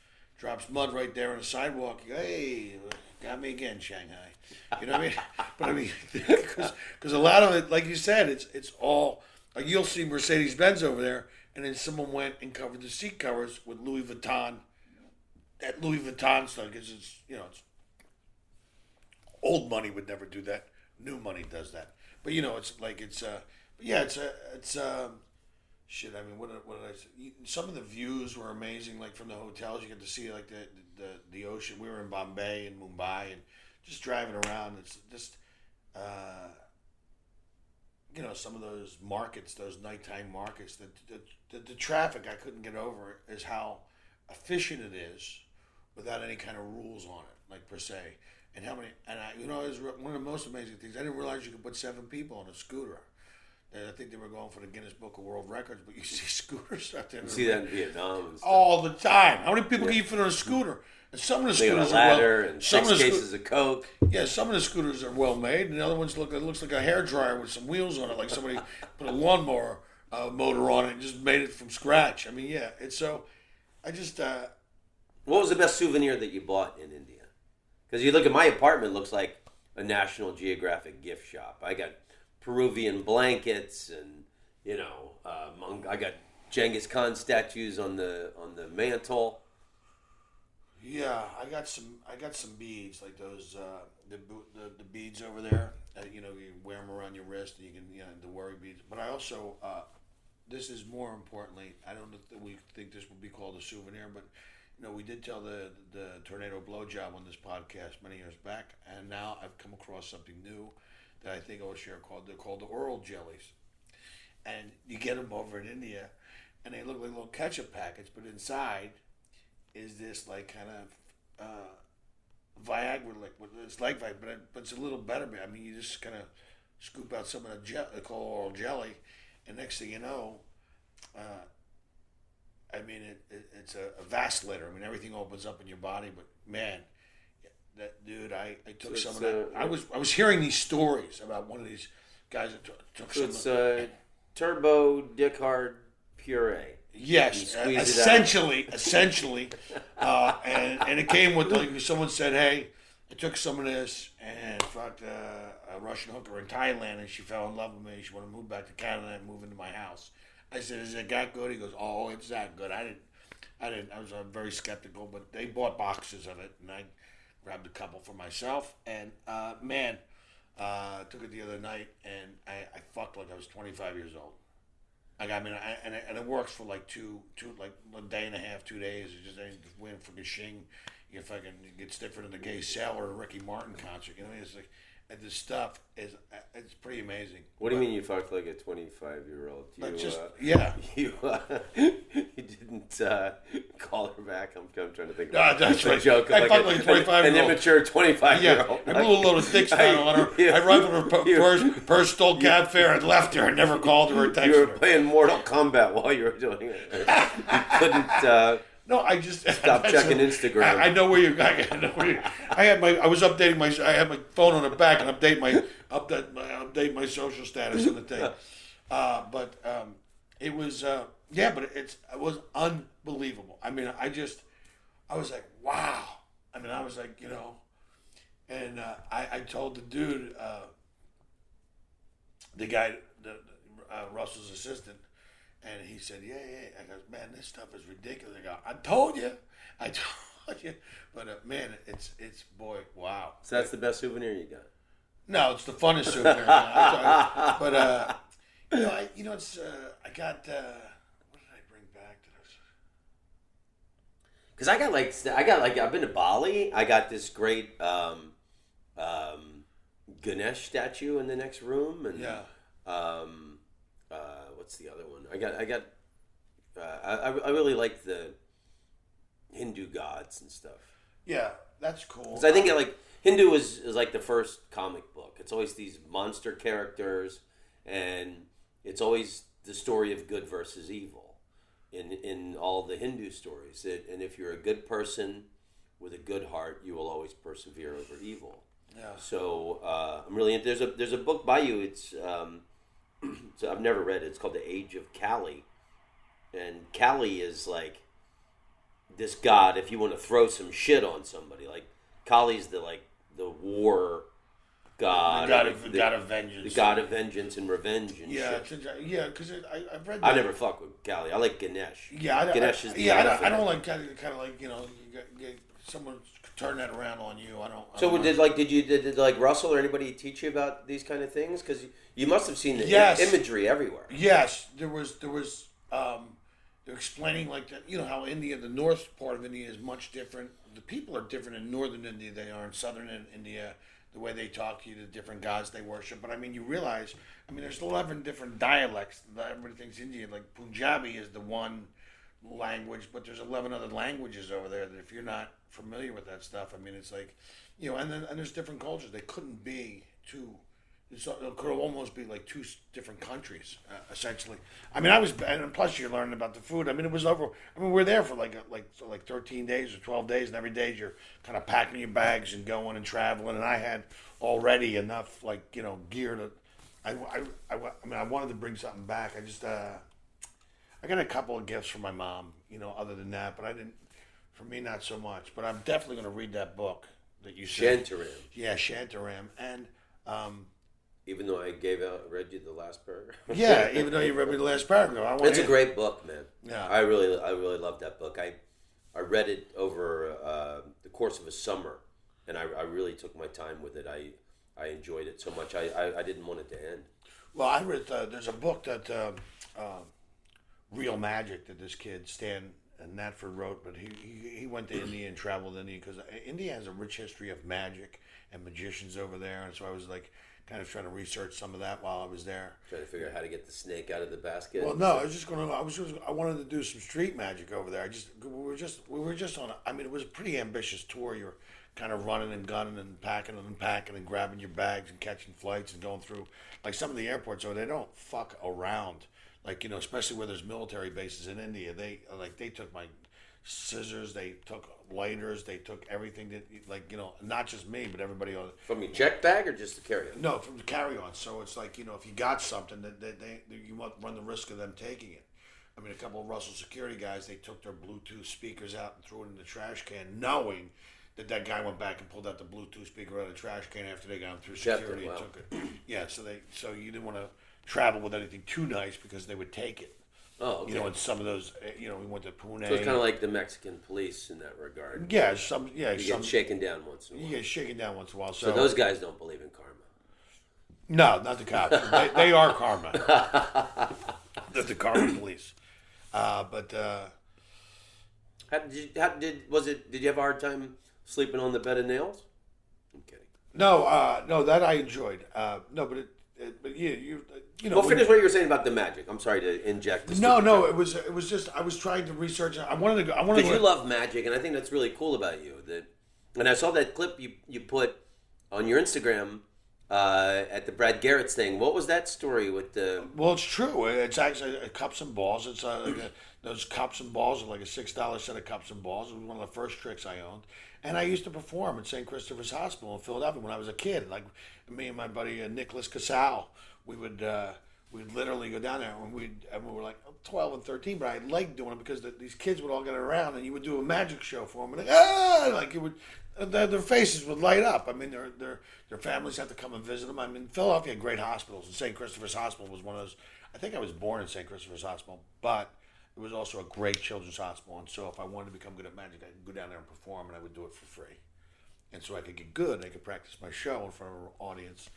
mud right there on the sidewalk. You go, hey, got me again, Shanghai. You know what I mean? But I mean, because a lot of it, like you said, it's all like you'll see Mercedes-Benz over there, and then someone went and covered the seat covers with Louis Vuitton. That Louis Vuitton stuff, because it's old money would never do that. New money does that. But shit. I mean, what did I say? Some of the views were amazing. Like from the hotels, you get to see like the ocean. We were in Bombay and Mumbai, and just driving around. It's just some of those markets, those nighttime markets. The traffic I couldn't get over is how efficient it is without any kind of rules on it, like per se. And how many? And it was one of the most amazing things. I didn't realize you could put 7 people on a scooter. I think they were going for the Guinness Book of World Records, but you see scooters out there. You see that in Vietnam and stuff. All the time. How many people can you fit on a scooter? And some of the scooters a ladder and 6 cases of Coke. Yeah, some of the scooters are well made, and the other ones it looks like a hairdryer with some wheels on it, like somebody put a lawnmower motor on it and just made it from scratch. I mean, yeah, it's so. I just. What was the best souvenir that you bought in India? Because you look at my apartment, looks like a National Geographic gift shop. I got Peruvian blankets, and I got Genghis Khan statues on the mantle. Yeah, I got some beads like those the beads over there. You wear them around your wrist, and you can the worry beads. But I also this is more importantly. I don't know if we think this would be called a souvenir, but we did tell the tornado blowjob on this podcast many years back, and now I've come across something new that I think I'll share they're called the oral jellies, and you get them over in India, and they look like little ketchup packets, but inside is this like kind of Viagra liquid. It's like Viagra, but it's a little better. I mean, you just kind of scoop out some of the they call oral jelly, and next thing you know, I mean, it's a vacillator. I mean, everything opens up in your body, but man, that dude, I took some of that. I was hearing these stories about one of these guys that took some. It's turbo dick hard puree. Yes, essentially, and it came with like someone said, "Hey, I took some of this and fucked a Russian hooker in Thailand, and she fell in love with me. She wanted to move back to Canada and move into my house." I said, "Is it that good?" He goes, "Oh, it's that good." I was very skeptical, but they bought boxes of it, and I grabbed a couple for myself. And took it the other night, and I fucked like I was 25 years old. Like I mean, and it works for like two like a day and a half, 2 days. It just ain't waiting for shing. You fucking get stiffer than the Gay Sailor or Ricky Martin concert. It's like. And this stuff it's pretty amazing. What do you mean you fucked like a 25-year-old? You didn't call her back. I'm trying to think about that's right. Joke. I fucked like a 25-year-old. An immature 25-year-old. Yeah, I blew a load of dicks down on her. I rifled her purse, stole cab fare, and left her and never called her or texted her. You were playing Mortal Kombat while you were doing it. You couldn't... No, I just Stop checking Instagram. I know where you. I know where you. I was updating my. I had my phone on the back and update my social status on the thing. It was yeah, but it was unbelievable. I mean, I was like, wow. I mean, I was like, and I told the dude, the guy, Russell's assistant. And he said, yeah. I go, man, this stuff is ridiculous. I go, I told you. But man, it's boy, wow. So that's the best souvenir you got? No, it's the funnest souvenir. But it's I got. What did I bring back to this? Because I got I've been to Bali. I got this great Ganesh statue in the next room, and yeah. What's the other one? I really like the Hindu gods and stuff. Yeah, that's cool. Because I think Hindu is like the first comic book. It's always these monster characters, and it's always the story of good versus evil in all the Hindu stories. And if you're a good person with a good heart, you will always persevere over evil. Yeah. So I'm really into. There's a book by you. It's so I've never read it. It's called The Age of Kali, and Kali is like this god. If you want to throw some shit on somebody, like Kali's the war god, the god of vengeance, the god of vengeance and revenge and yeah, shit. Yeah, because I've read. I never fuck with Kali. I like Ganesh. Yeah, Ganesh is the I don't like kind of like you get someone turn that around on you. Did Russell or anybody teach you about these kind of things? Because you must have seen the imagery everywhere. Yes, there was. They're explaining like that. You know how India, the north part of India, is much different. The people are different in northern India. They are in southern India. The way they talk to you, the different gods they worship. But I mean, you realize, there's 11 different dialects. Everybody thinks Indian. Like Punjabi is the one language, but there's 11 other languages over there that if you're not familiar with that stuff, it's like, and there's different cultures. They couldn't be two. It could almost be like two different countries, essentially. And plus you're learning about the food. It was over. We're there for like 13 days or 12 days, and every day you're kind of packing your bags and going and traveling. And I had already enough gear to. I wanted to bring something back. I got a couple of gifts from my mom, other than that, but I didn't. For me, not so much. But I'm definitely going to read that book that you said. Shantaram. Yeah, Shantaram, and. Even though I read you the last paragraph. Yeah, even though you read me the last paragraph. It's a great book, man. Yeah. I really love that book. I read it over the course of a summer, and I really took my time with it. I enjoyed it so much. I didn't want it to end. Well, I read, there's a book that, Real Magic, that this kid, Stan Natford, wrote, but he went to India and traveled to India, because India has a rich history of magic and magicians over there, and so I was kind of trying to research some of that while I was there. Trying to figure out how to get the snake out of the basket. Well, no, I wanted to do some street magic over there. We were just on it was a pretty ambitious tour. You're kind of running and gunning and packing and unpacking and grabbing your bags and catching flights and going through, like some of the airports, they don't fuck around. Especially where there's military bases in India, they took my scissors, they took lighters, they took everything that, not just me, but everybody else. From your check bag or just the carry-on? No, from the carry-on. So it's if you got something, you might run the risk of them taking it. A couple of Russell security guys, they took their Bluetooth speakers out and threw it in the trash can, knowing that guy went back and pulled out the Bluetooth speaker out of the trash can after they got him through security and took it. Yeah, so you didn't want to travel with anything too nice because they would take it. Oh, okay. And some of those, we went to Pune. So it's kind of like the Mexican police in that regard. Yeah, you get shaken down once in a while. You get shaken down once in a while. So those guys don't believe in karma. No, not the cops. they are karma. The karma police. Did you have a hard time sleeping on the bed of nails? I'm kidding. No, that I enjoyed. Well, finish what you were saying about the magic. I'm sorry to inject this. No, it was just I was trying to research. I wanted to. Because you love magic, and I think that's really cool about you. And I saw that clip you put on your Instagram at the Brad Garrett's thing. What was that story with the? Well, it's true. It's actually cups and balls. It's those cups and balls are like a $6 set of cups and balls. It was one of the first tricks I owned. And I used to perform at St. Christopher's Hospital in Philadelphia when I was a kid. Like me and my buddy Nicholas Casal, we'd literally go down there and we were like 12 and 13, but I liked doing it because these kids would all get around and you would do a magic show for them. And like it would, their faces would light up. I mean, their families had to come and visit them. I mean, Philadelphia had great hospitals, and St. Christopher's Hospital was one of those. I think I was born in St. Christopher's Hospital, but it was also a great children's hospital. And so if I wanted to become good at magic, I could go down there and perform, and I would do it for free. And so I could get good, and I could practice my show in front of an audience.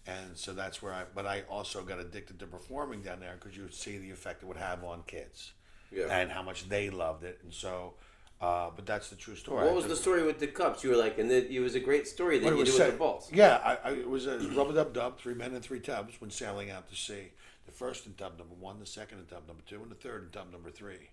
And so that's where but I also got addicted to performing down there because you would see the effect it would have on kids. Yeah. And how much they loved it. And so, but that's the true story. What was the story with the cups? You were like, and it was a great story that you did with the balls. Yeah, it was a rub-a-dub-dub, 3 men in 3 tubs when sailing out to sea. The first in tub number 1, the second in tub number 2, and the third in tub number 3.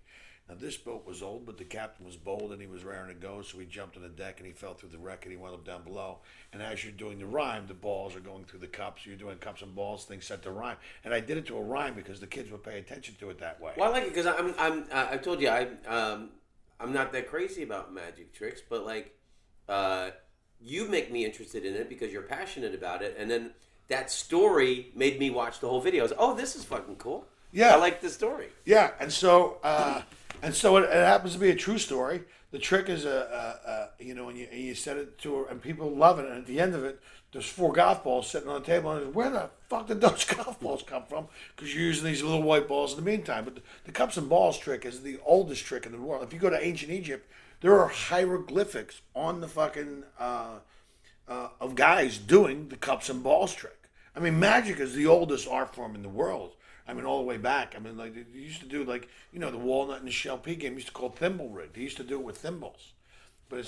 Now, this boat was old, but the captain was bold and he was raring to go, so he jumped on the deck and he fell through the wreck and he wound up down below. And as you're doing the rhyme, the balls are going through the cups. You're doing cups and balls, things set to rhyme. And I did it to a rhyme because the kids would pay attention to it that way. Well, I like it because I told you, I'm not that crazy about magic tricks, but like, you make me interested in it because you're passionate about it. And then that story made me watch the whole video. I was, oh, this is fucking cool. Yeah. I like the story. Yeah. And so it happens to be a true story. The trick is, and you set it to her, and people love it. And at the end of it, there's 4 golf balls sitting on the table. And where the fuck did those golf balls come from? Because you're using these little white balls in the meantime. But the cups and balls trick is the oldest trick in the world. If you go to ancient Egypt, there are hieroglyphics on the fucking of guys doing the cups and balls trick. I mean, magic is the oldest art form in the world. I mean, all the way back. I mean, like, they used to do, like, the walnut and the shell pea game used to call thimble rig. They used to do it with thimbles. But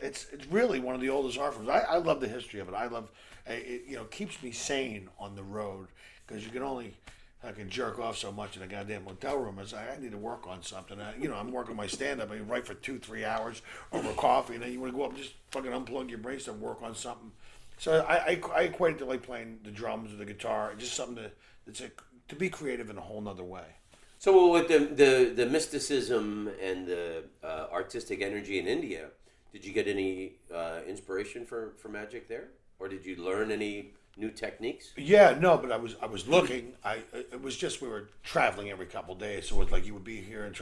it's really one of the oldest art forms. I love the history of it. I love, it keeps me sane on the road because you can only, I can jerk off so much in a goddamn hotel room. I need to work on something. I'm working my stand-up. I write for 2-3 hours over coffee, and then you want to go up and just fucking unplug your brain and work on something. So I equate it to like playing the drums or the guitar, just something to be creative in a whole nother way. So with the mysticism and the artistic energy in India, did you get any inspiration for magic there, or did you learn any new techniques? Yeah, no, but I was looking. It was just we were traveling every couple of days, so it was like you would be here and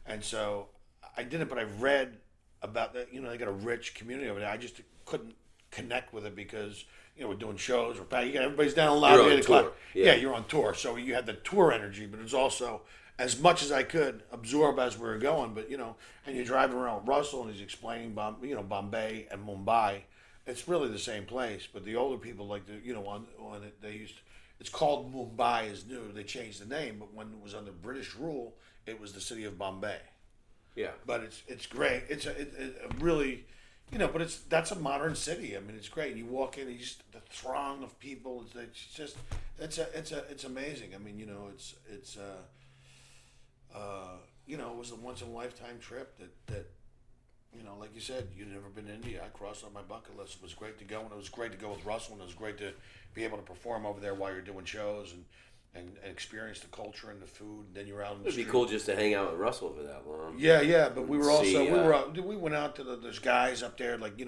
and so I did it. But I read about that. They got a rich community over there. I just couldn't connect with it because we're doing shows. Everybody's down loud. You're on tour. Yeah, you're on tour. So you had the tour energy, but it's also as much as I could absorb as we were going. But and you're driving around with Russell, and he's explaining, Bombay and Mumbai. It's really the same place, but the older people like it's called Mumbai is new. They changed the name, but when it was under British rule, it was the city of Bombay. Yeah, but it's great. It's a really. But that's a modern city. I mean, it's great. You walk in, the throng of people. It's amazing. I mean, it was a once in a lifetime trip that like you said, you'd never been to India. I crossed on my bucket list. It was great to go, and it was great to go with Russell, and it was great to be able to perform over there while you're doing shows and experience the culture and the food. And then you're out in the street. It'd be cool just to hang out with Russell for that long. Yeah, but we were also we went out to there's guys up there like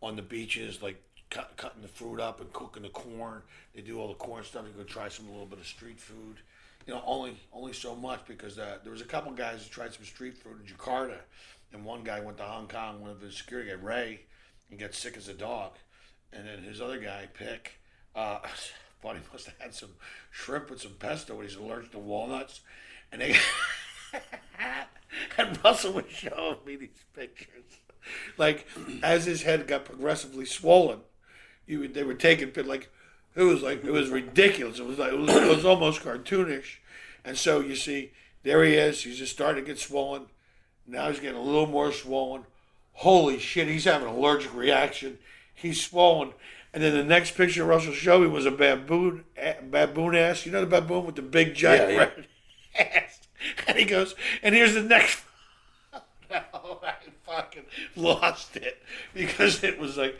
on the beaches like cutting the fruit up and cooking the corn. They do all the corn stuff. You go try a little bit of street food. Only so much because there was a couple guys who tried some street food in Jakarta, and one guy went to Hong Kong. One of the security guy Ray, and got sick as a dog, and then his other guy Pick. Thought he must have had some shrimp with some pesto, and he's allergic to walnuts. And and Russell was showing me these pictures. Like, as his head got progressively swollen, they were taking like it was ridiculous. It was almost cartoonish. And so you see, there he is. He's just starting to get swollen. Now he's getting a little more swollen. Holy shit, he's having an allergic reaction. He's swollen. And then the next picture Russell showed me was a baboon ass. You know the baboon with the big giant red ass? And he goes, and here's the next. No, I fucking lost it because it was a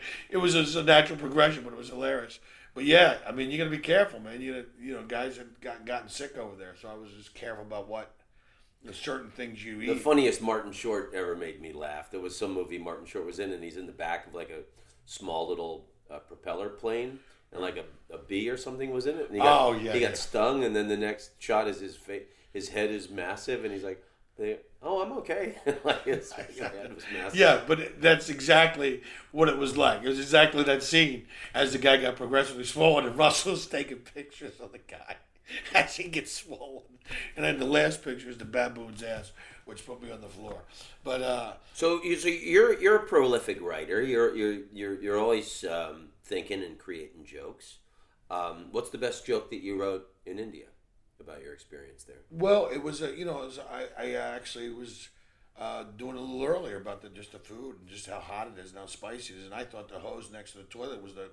natural progression, but it was hilarious. But yeah, I mean, you got to be careful, man. Guys had gotten sick over there, so I was just careful about what There's certain things you The eat. funniest Martin Short ever made me laugh. There was some movie Martin Short was in, and he's in the back of like a small little propeller plane, and like a bee or something was in it. And he got stung, and then the next shot is his head is massive, and he's like, "Oh, I'm okay." Like his head was massive. Yeah, but that's exactly what it was like. It was exactly that scene as the guy got progressively swollen, and Russell's taking pictures of the guy as he gets swollen. And then the last picture is the baboon's ass, which put me on the floor. But so you're a prolific writer. You're always thinking and creating jokes. What's the best joke that you wrote in India about your experience there? well, it was I actually was doing a little earlier about just the food and just how hot it is and how spicy it is, and I thought the hose next to the toilet was the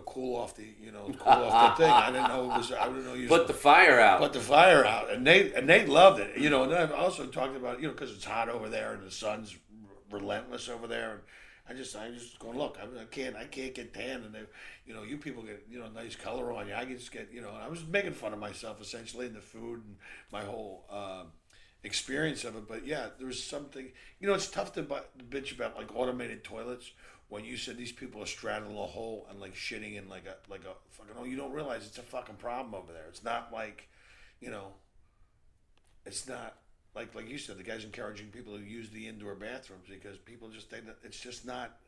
cool off the thing. I didn't know it was. I didn't know you Put the fire out. Put the fire out, and they loved it. And then I've also talked about because it's hot over there and the sun's relentless over there. And I just going, look, I can't get tan, and you people get nice color on you. I can just get I was making fun of myself essentially in the food and my whole experience of it. But yeah, there was something. It's tough to bitch about like automated toilets. When you said these people are straddling a hole and like shitting in like a fucking you don't realize it's a fucking problem over there. It's not like, it's not like you said, the guy's encouraging people to use the indoor bathrooms because people just think that it's just not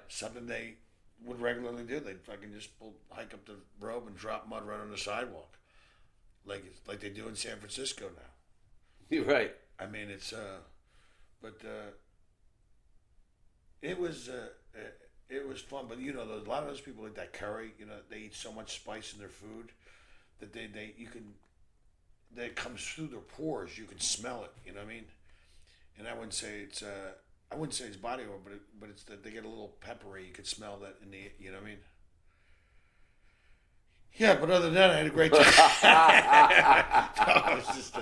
something they would regularly do. They'd fucking just hike up the robe and drop mud right on the sidewalk, like they do in San Francisco now. You're right. I mean, it's but it was fun. But a lot of those people like that curry. They eat so much spice in their food that that comes through their pores. You can smell it. You know what I mean? And I wouldn't say it's body oil, but it's that they get a little peppery. You could smell that in the. You know what I mean? Yeah, but other than that, I had a great time. No, it was just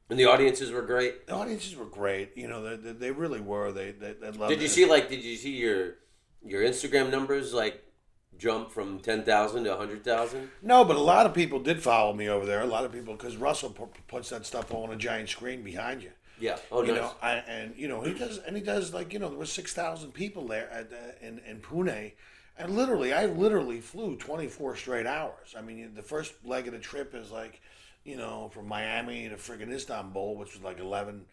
and the audiences were great. The audiences were great. They really were. They loved it. Did you see your Instagram numbers like jump from 10,000 to 100,000? No, but a lot of people did follow me over there. A lot of people, because Russell puts that stuff on a giant screen behind you. Yeah. Oh, nice. He does like there was 6,000 people there in Pune, and I literally flew 24 straight hours. I mean, the first leg of the trip is like, from Miami to friggin' Istanbul, which was like 11,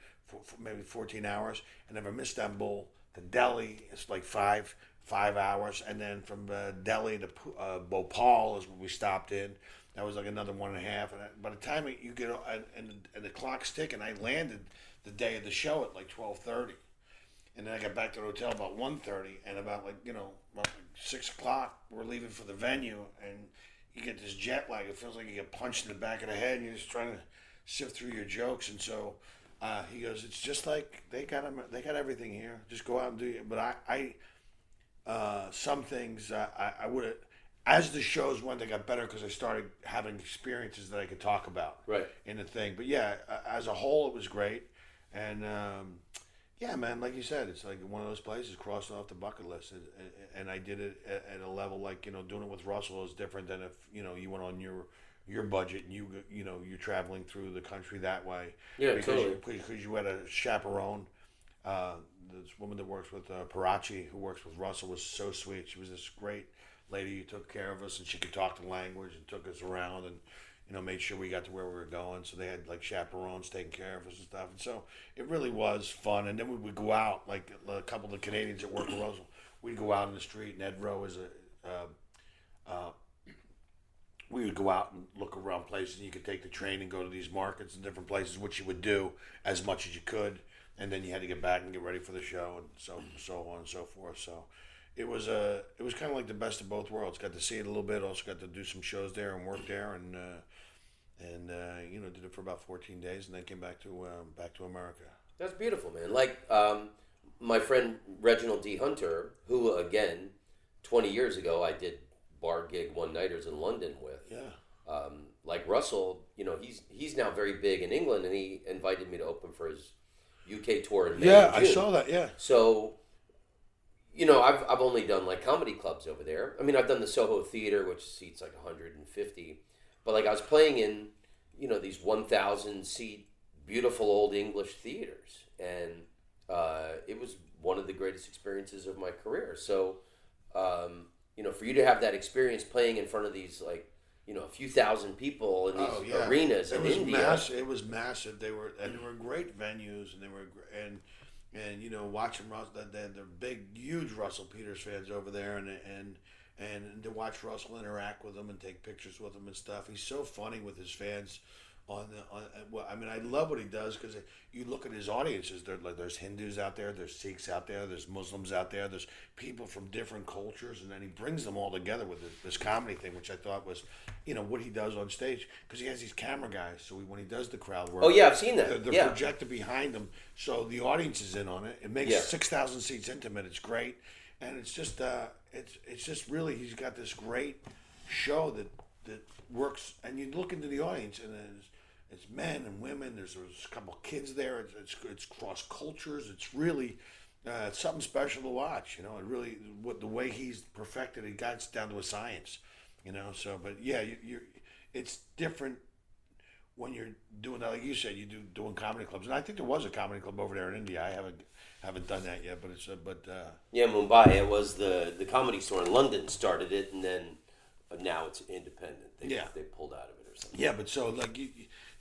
maybe 14 hours, and then from Istanbul to Delhi, it's like five hours, and then from Delhi to Bhopal is where we stopped in. That was like another 1.5. And by the time you get and the clock's ticking, I landed the day of the show at like 12:30, and then I got back to the hotel about 1:30, and about about 6 o'clock we're leaving for the venue, and you get this jet lag. It feels like you get punched in the back of the head, and you're just trying to sift through your jokes. And so he goes, "It's just like they got everything here. Just go out and do it." But I some things I would have, as the shows went, they got better because I started having experiences that I could talk about in the thing. But yeah, as a whole, it was great. And yeah, man, like you said, it's like one of those places crossing off the bucket list. And I did it at a level like, doing it with Russell is different than if, you went on your budget and you're traveling through the country that way. Yeah, because you had a chaperone. This woman that works with Parachi, who works with Russell, was so sweet. She was this great lady who took care of us, and she could talk the language and took us around and made sure we got to where we were going. So they had like chaperones taking care of us and stuff. And so it really was fun. And then we would go out, like a couple of the Canadians that work with Russell, we'd go out in the street, and Ed Rowe is we would go out and look around places, and you could take the train and go to these markets and different places, which you would do as much as you could. And then you had to get back and get ready for the show, and so on and so forth. So it was kind of like the best of both worlds. Got to see it a little bit. Also got to do some shows there and work there, and did it for about 14 days, and then came back to America. That's beautiful, man. Like my friend Reginald D. Hunter, who again 20 years ago I did bar gig one-nighters in London with. Yeah. Like Russell, he's now very big in England, and he invited me to open for his UK tour in May. Yeah, I saw that. Yeah. So, I've only done like comedy clubs over there. I mean, I've done the Soho Theater, which seats like 150. But like I was playing in, these 1,000 seat beautiful old English theaters, and it was one of the greatest experiences of my career. So, for you to have that experience playing in front of these a few thousand people in these arenas in India. It was massive. They were great venues, and they were watching the big, huge Russell Peters fans over there, and to watch Russell interact with them and take pictures with them and stuff. He's so funny with his fans. I love what he does, because you look at his audiences. There's Hindus out there, there's Sikhs out there, there's Muslims out there, there's people from different cultures, and then he brings them all together with this comedy thing, which I thought was, what he does on stage, because he has these camera guys. So when he does the crowd work, oh yeah, I've seen that. The projector behind him, so the audience is in on it. It makes 6,000 seats intimate. It's great, and it's just really, he's got this great show that works. And you look into the audience, and it's men and women. There's a couple of kids there. It's cross cultures. It's really something special to watch. It really, the way he's perfected it, got down to a science. So, but yeah, it's different when you're doing that. Like you said, doing comedy clubs, and I think there was a comedy club over there in India. I haven't done that yet, but Mumbai. It was the Comedy Store in London started it, and then now it's independent. They pulled out of it or something. Yeah, but so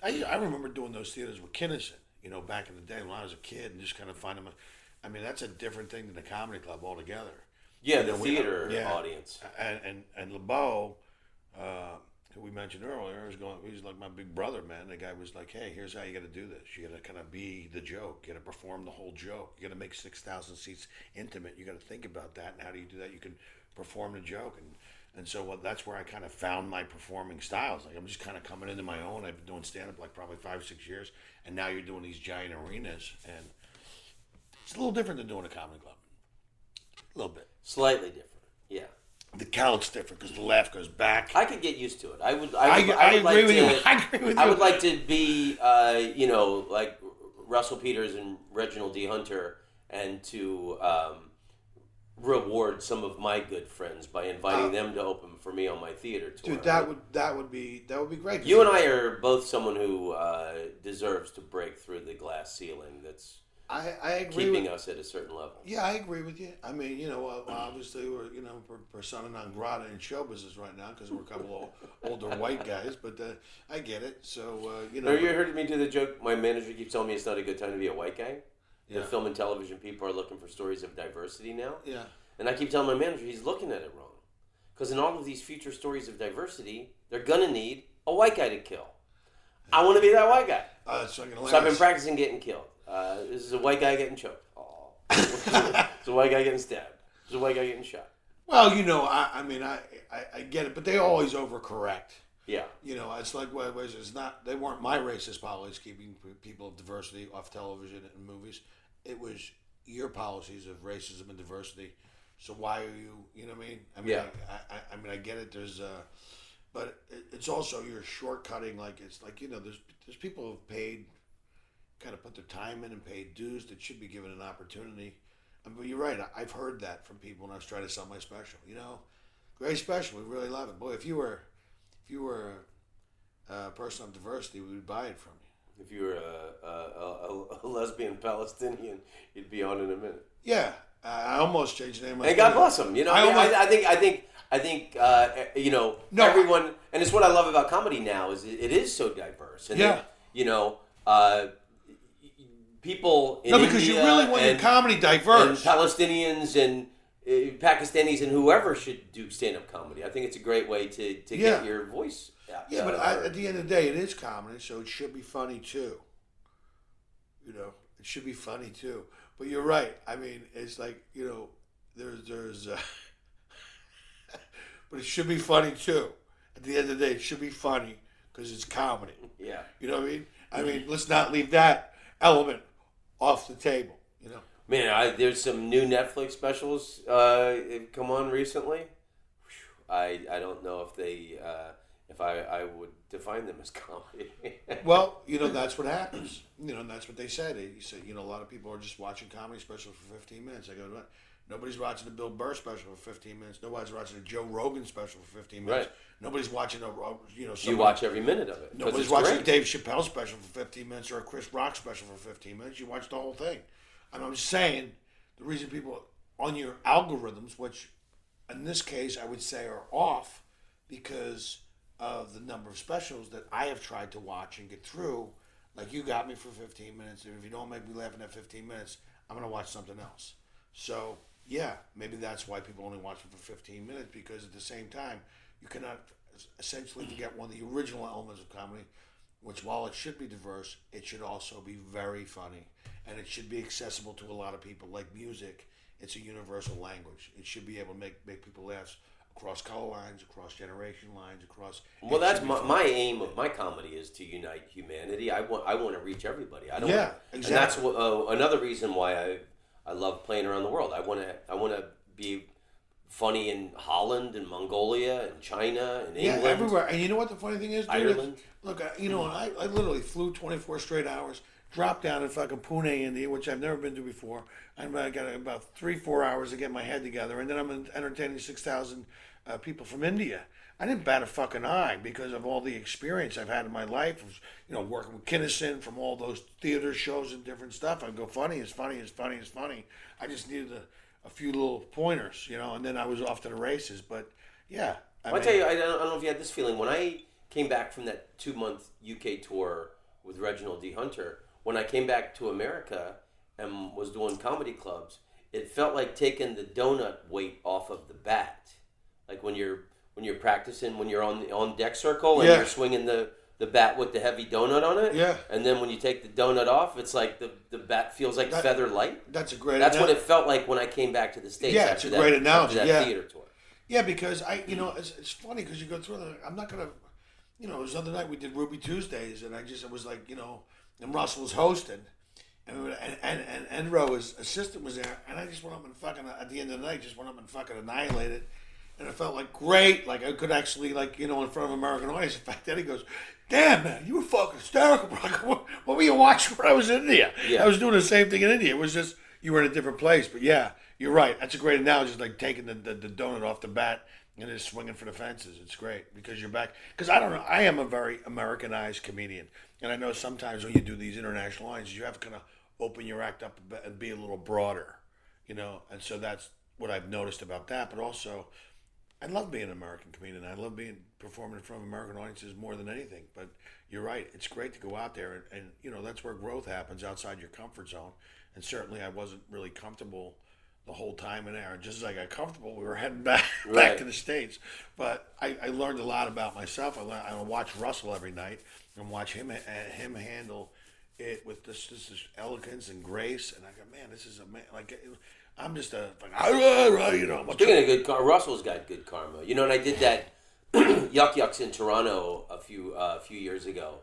I remember doing those theaters with Kinnison, back in the day when I was a kid, and just kind of finding them. That's a different thing than a comedy club altogether. Yeah, the theater audience. And LeBeau, who we mentioned earlier, he's like my big brother, man. The guy was like, hey, here's how you got to do this. You got to kind of be the joke. You got to perform the whole joke. You got to make 6,000 seats intimate. You got to think about that. And how do you do that? You can perform the joke. And so that's where I kind of found my performing styles. Like, I'm just kind of coming into my own. I've been doing stand-up like probably 5-6 years, and now you're doing these giant arenas, and it's a little different than doing a comedy club. A little bit. Slightly different, yeah. The count's different because the laugh goes back. I could get used to it. I agree with you. I would like to be, like Russell Peters and Reginald D. Hunter, and to reward some of my good friends by inviting them to open for me on my theater tour. Dude, that would be great. You and I are both someone who deserves to break through the glass ceiling that's I agree keeping us at a certain level. Yeah, I agree with you. Obviously we're persona non grata in show business right now because we're a couple of older white guys, but I get it. So Have you heard me do the joke? My manager keeps telling me it's not a good time to be a white guy. Yeah. The film and television people are looking for stories of diversity now. Yeah. And I keep telling my manager he's looking at it wrong. Because in all of these future stories of diversity, they're going to need a white guy to kill. I want to be that white guy. So I've been practicing getting killed. This is a white guy getting choked. Oh. It's a white guy getting stabbed. It's a white guy getting shot. Well, I get it, but they always overcorrect. Yeah. It's like, they weren't my racist policies keeping people of diversity off television and movies. It was your policies of racism and diversity. So why are you know what I mean? I get it. But it's also you're shortcutting. There's people who've paid, kind of put their time in and paid dues that should be given an opportunity. But you're right. I've heard that from people when I was trying to sell my special. Great special. We really love it. Boy, if you were a person of diversity, we would buy it from you. If you were a lesbian Palestinian, you'd be on in a minute. Yeah, I almost changed the name. And God bless them. I think everyone, and it's what I love about comedy now is it is so diverse. And people in because India you really want your comedy diverse. And Palestinians and Pakistanis and whoever should do stand-up comedy. I think it's a great way to get your voice out. Yeah, but at the end of the day, it is comedy, so it should be funny too. It should be funny too. But you're right. I mean, it's like, there's but it should be funny too. At the end of the day, it should be funny because it's comedy. Yeah. You know what I mean? I mean, let's not leave that element off the table, Man, there's some new Netflix specials come on recently. I don't know if they if I would define them as comedy. Well, that's what happens. And that's what they said. They said, a lot of people are just watching comedy specials for 15 minutes. I go, Nobody's watching a Bill Burr special for 15 minutes. Nobody's watching a Joe Rogan special for 15 minutes. Right. Nobody's watching You watch every minute of it. Nobody's watching a Dave Chappelle special for 15 minutes or a Chris Rock special for 15 minutes. You watch the whole thing. And I'm just saying, the reason people on your algorithms, which in this case I would say are off because of the number of specials that I have tried to watch and get through. Like, you got me for 15 minutes, and if you don't make me laugh in that 15 minutes, I'm going to watch something else. So, yeah, maybe that's why people only watch it for 15 minutes, because at the same time, you cannot essentially forget one of the original elements of comedy, which, while it should be diverse, it should also be very funny, and it should be accessible to a lot of people. Like music, it's a universal language. It should be able to make people laugh across color lines, across generation lines, across. Well, that's my aim of my comedy is to unite humanity. I want to reach everybody. I don't. Yeah, exactly. And that's another reason why I love playing around the world. I want to be funny in Holland and Mongolia and China and England. Yeah, everywhere. And you know what the funny thing is, dude? Ireland. Look, I literally flew 24 straight hours, dropped down in fucking Pune, India, which I've never been to before. I got about 3-4 hours to get my head together, and then I'm entertaining 6,000 people from India. I didn't bat a fucking eye because of all the experience I've had in my life of, working with Kinnison from all those theater shows and different stuff. I'd go, funny is funny is funny is funny. I just needed a few little pointers, and then I was off to the races. But, yeah. I'll tell you, I don't know if you had this feeling. When I came back from that 2-month UK tour with Reginald D. Hunter, when I came back to America and was doing comedy clubs, it felt like taking the donut weight off of the bat. Like when you're practicing, when you're on deck circle and you're swinging the bat with the heavy donut on it. Yeah. And then when you take the donut off, it's like the bat feels like feather light. That's a great. That's what it felt like when I came back to the States. Yeah, it's a great analogy. After that theater tour. Yeah, because it's funny because you go through the. I'm not gonna, it was the other night we did Ruby Tuesdays, and it was like, and Russell was hosting, and Enro, his assistant, was there, and I just went up and fucking at the end of the night, just went up and fucking annihilated, and it felt like great, like I could actually in front of an American audience. In fact, then he goes, "Damn, man, you were fucking hysterical, bro. What were you watching when I was in India?" Yeah. I was doing the same thing in India. It was just you were in a different place, but yeah. You're right. That's a great analogy. It's like taking the donut off the bat and just swinging for the fences. It's great because you're back. Because I don't know. I am a very Americanized comedian. And I know sometimes when you do these international lines, you have to kind of open your act up a bit and be a little broader, And so that's what I've noticed about that. But also, I love being an American comedian. I love performing in front of American audiences more than anything. But you're right. It's great to go out there. And that's where growth happens, outside your comfort zone. And certainly I wasn't really comfortable the whole time in there. Just as I got comfortable, we were heading back to the States. But I learned a lot about myself. I watch Russell every night and watch him handle it with this elegance and grace. And I go, man, this is I'm just Speaking of good karma, Russell's got good karma. And I did that Yuck Yucks in Toronto a few years ago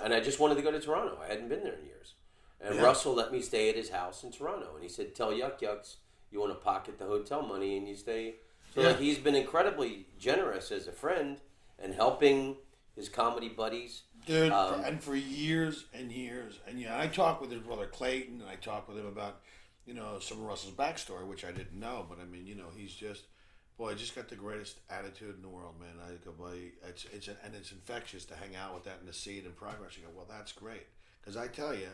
and I just wanted to go to Toronto. I hadn't been there in years. And Russell let me stay at his house in Toronto. And he said, tell Yuck Yucks you want to pocket the hotel money and you stay. So he's been incredibly generous as a friend and helping his comedy buddies. Dude, and for years and years. And I talked with his brother Clayton, and I talked with him about, some of Russell's backstory, which I didn't know. But I mean, he's just got the greatest attitude in the world, man. I go, boy, it's infectious to hang out with that and to see it in progress. You go, well, that's great. Because I tell you,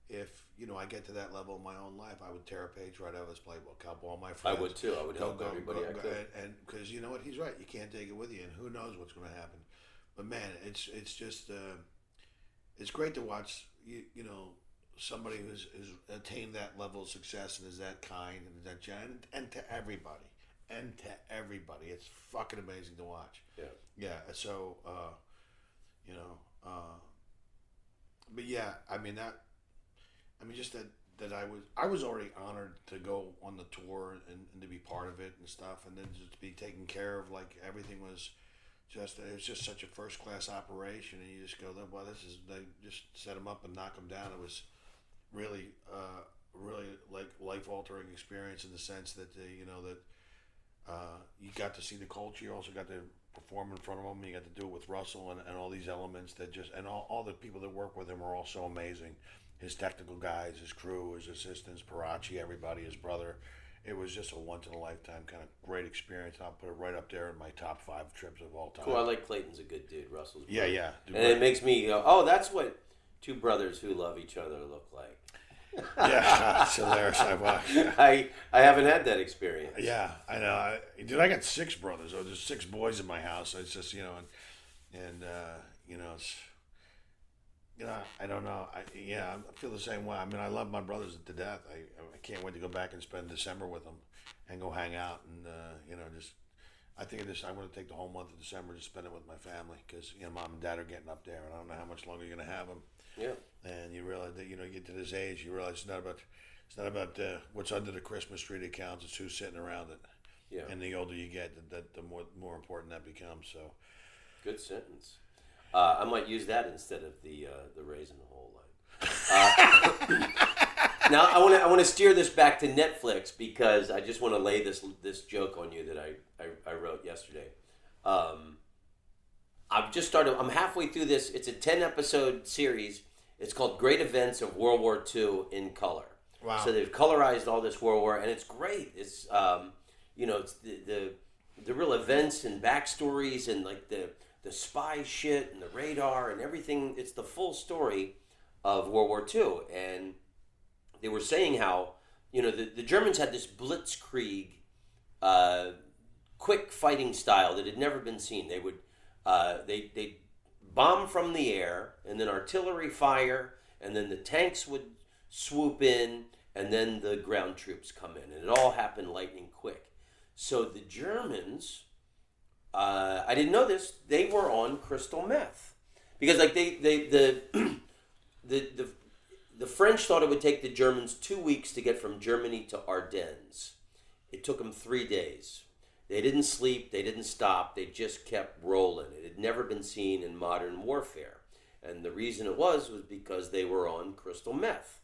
if I get to that level in my own life, I would tear a page right out of this playbook. Help all my friends. I would too. I would help everybody I could. And because you know what, he's right. You can't take it with you, and who knows what's going to happen. But man, it's just it's great to watch. Somebody who's attained that level of success and is that kind and that giant, and to everybody, it's fucking amazing to watch. Yeah. So but yeah, just that I was already honored to go on the tour and to be part of it and stuff, and then just to be taken care of, like everything was it was just such a first class operation, and you just go, well, they just set them up and knock them down. It was really like life altering experience in the sense that you got to see the culture, you also got to perform in front of them, you got to do it with Russell and all these elements that and all the people that work with him are all so amazing. His technical guys, his crew, his assistants, Parachi, everybody, his brother, it was just a once in a lifetime kind of great experience. I'll put it right up there in my top 5 trips of all time. Cool. I like Clayton's a good dude. Russell's Yeah, brother. yeah. And it makes me go, oh, that's what two brothers who love each other look like. Yeah, it's hilarious. I haven't had that experience. Yeah, I know. Dude, I got 6 brothers. There's 6 boys in my house. It's just, and it's, I don't know. I feel the same way. I mean, I love my brothers to death. I can't wait to go back and spend December with them and go hang out and, I think I want to take the whole month of December to spend it with my family because, mom and dad are getting up there and I don't know how much longer you're going to have them. Yeah. And you realize that, you get to this age, you realize it's not about what's under the Christmas tree that counts. It's who's sitting around it. Yeah. And the older you get, the more important that becomes. So, good sentence. I might use that instead of the raisin the whole line. Now I want to steer this back to Netflix because I just want to lay this joke on you that I wrote yesterday. I've just started. I'm halfway through this. It's a 10-episode series. It's called Great Events of World War II in Color. Wow. So they've colorized all this World War, and it's great. It's it's the real events and backstories and like the spy shit and the radar and everything. It's the full story of World War II, and they were saying how the Germans had this blitzkrieg, quick fighting style that had never been seen. They would they bomb from the air, and then artillery fire, and then the tanks would swoop in, and then the ground troops come in, and it all happened lightning quick. So the Germans, I didn't know this, they were on crystal meth, because like the French thought it would take the Germans 2 weeks to get from Germany to Ardennes. It took them 3 days. They didn't sleep, they didn't stop, they just kept rolling. It had never been seen in modern warfare. And the reason it was because they were on crystal meth.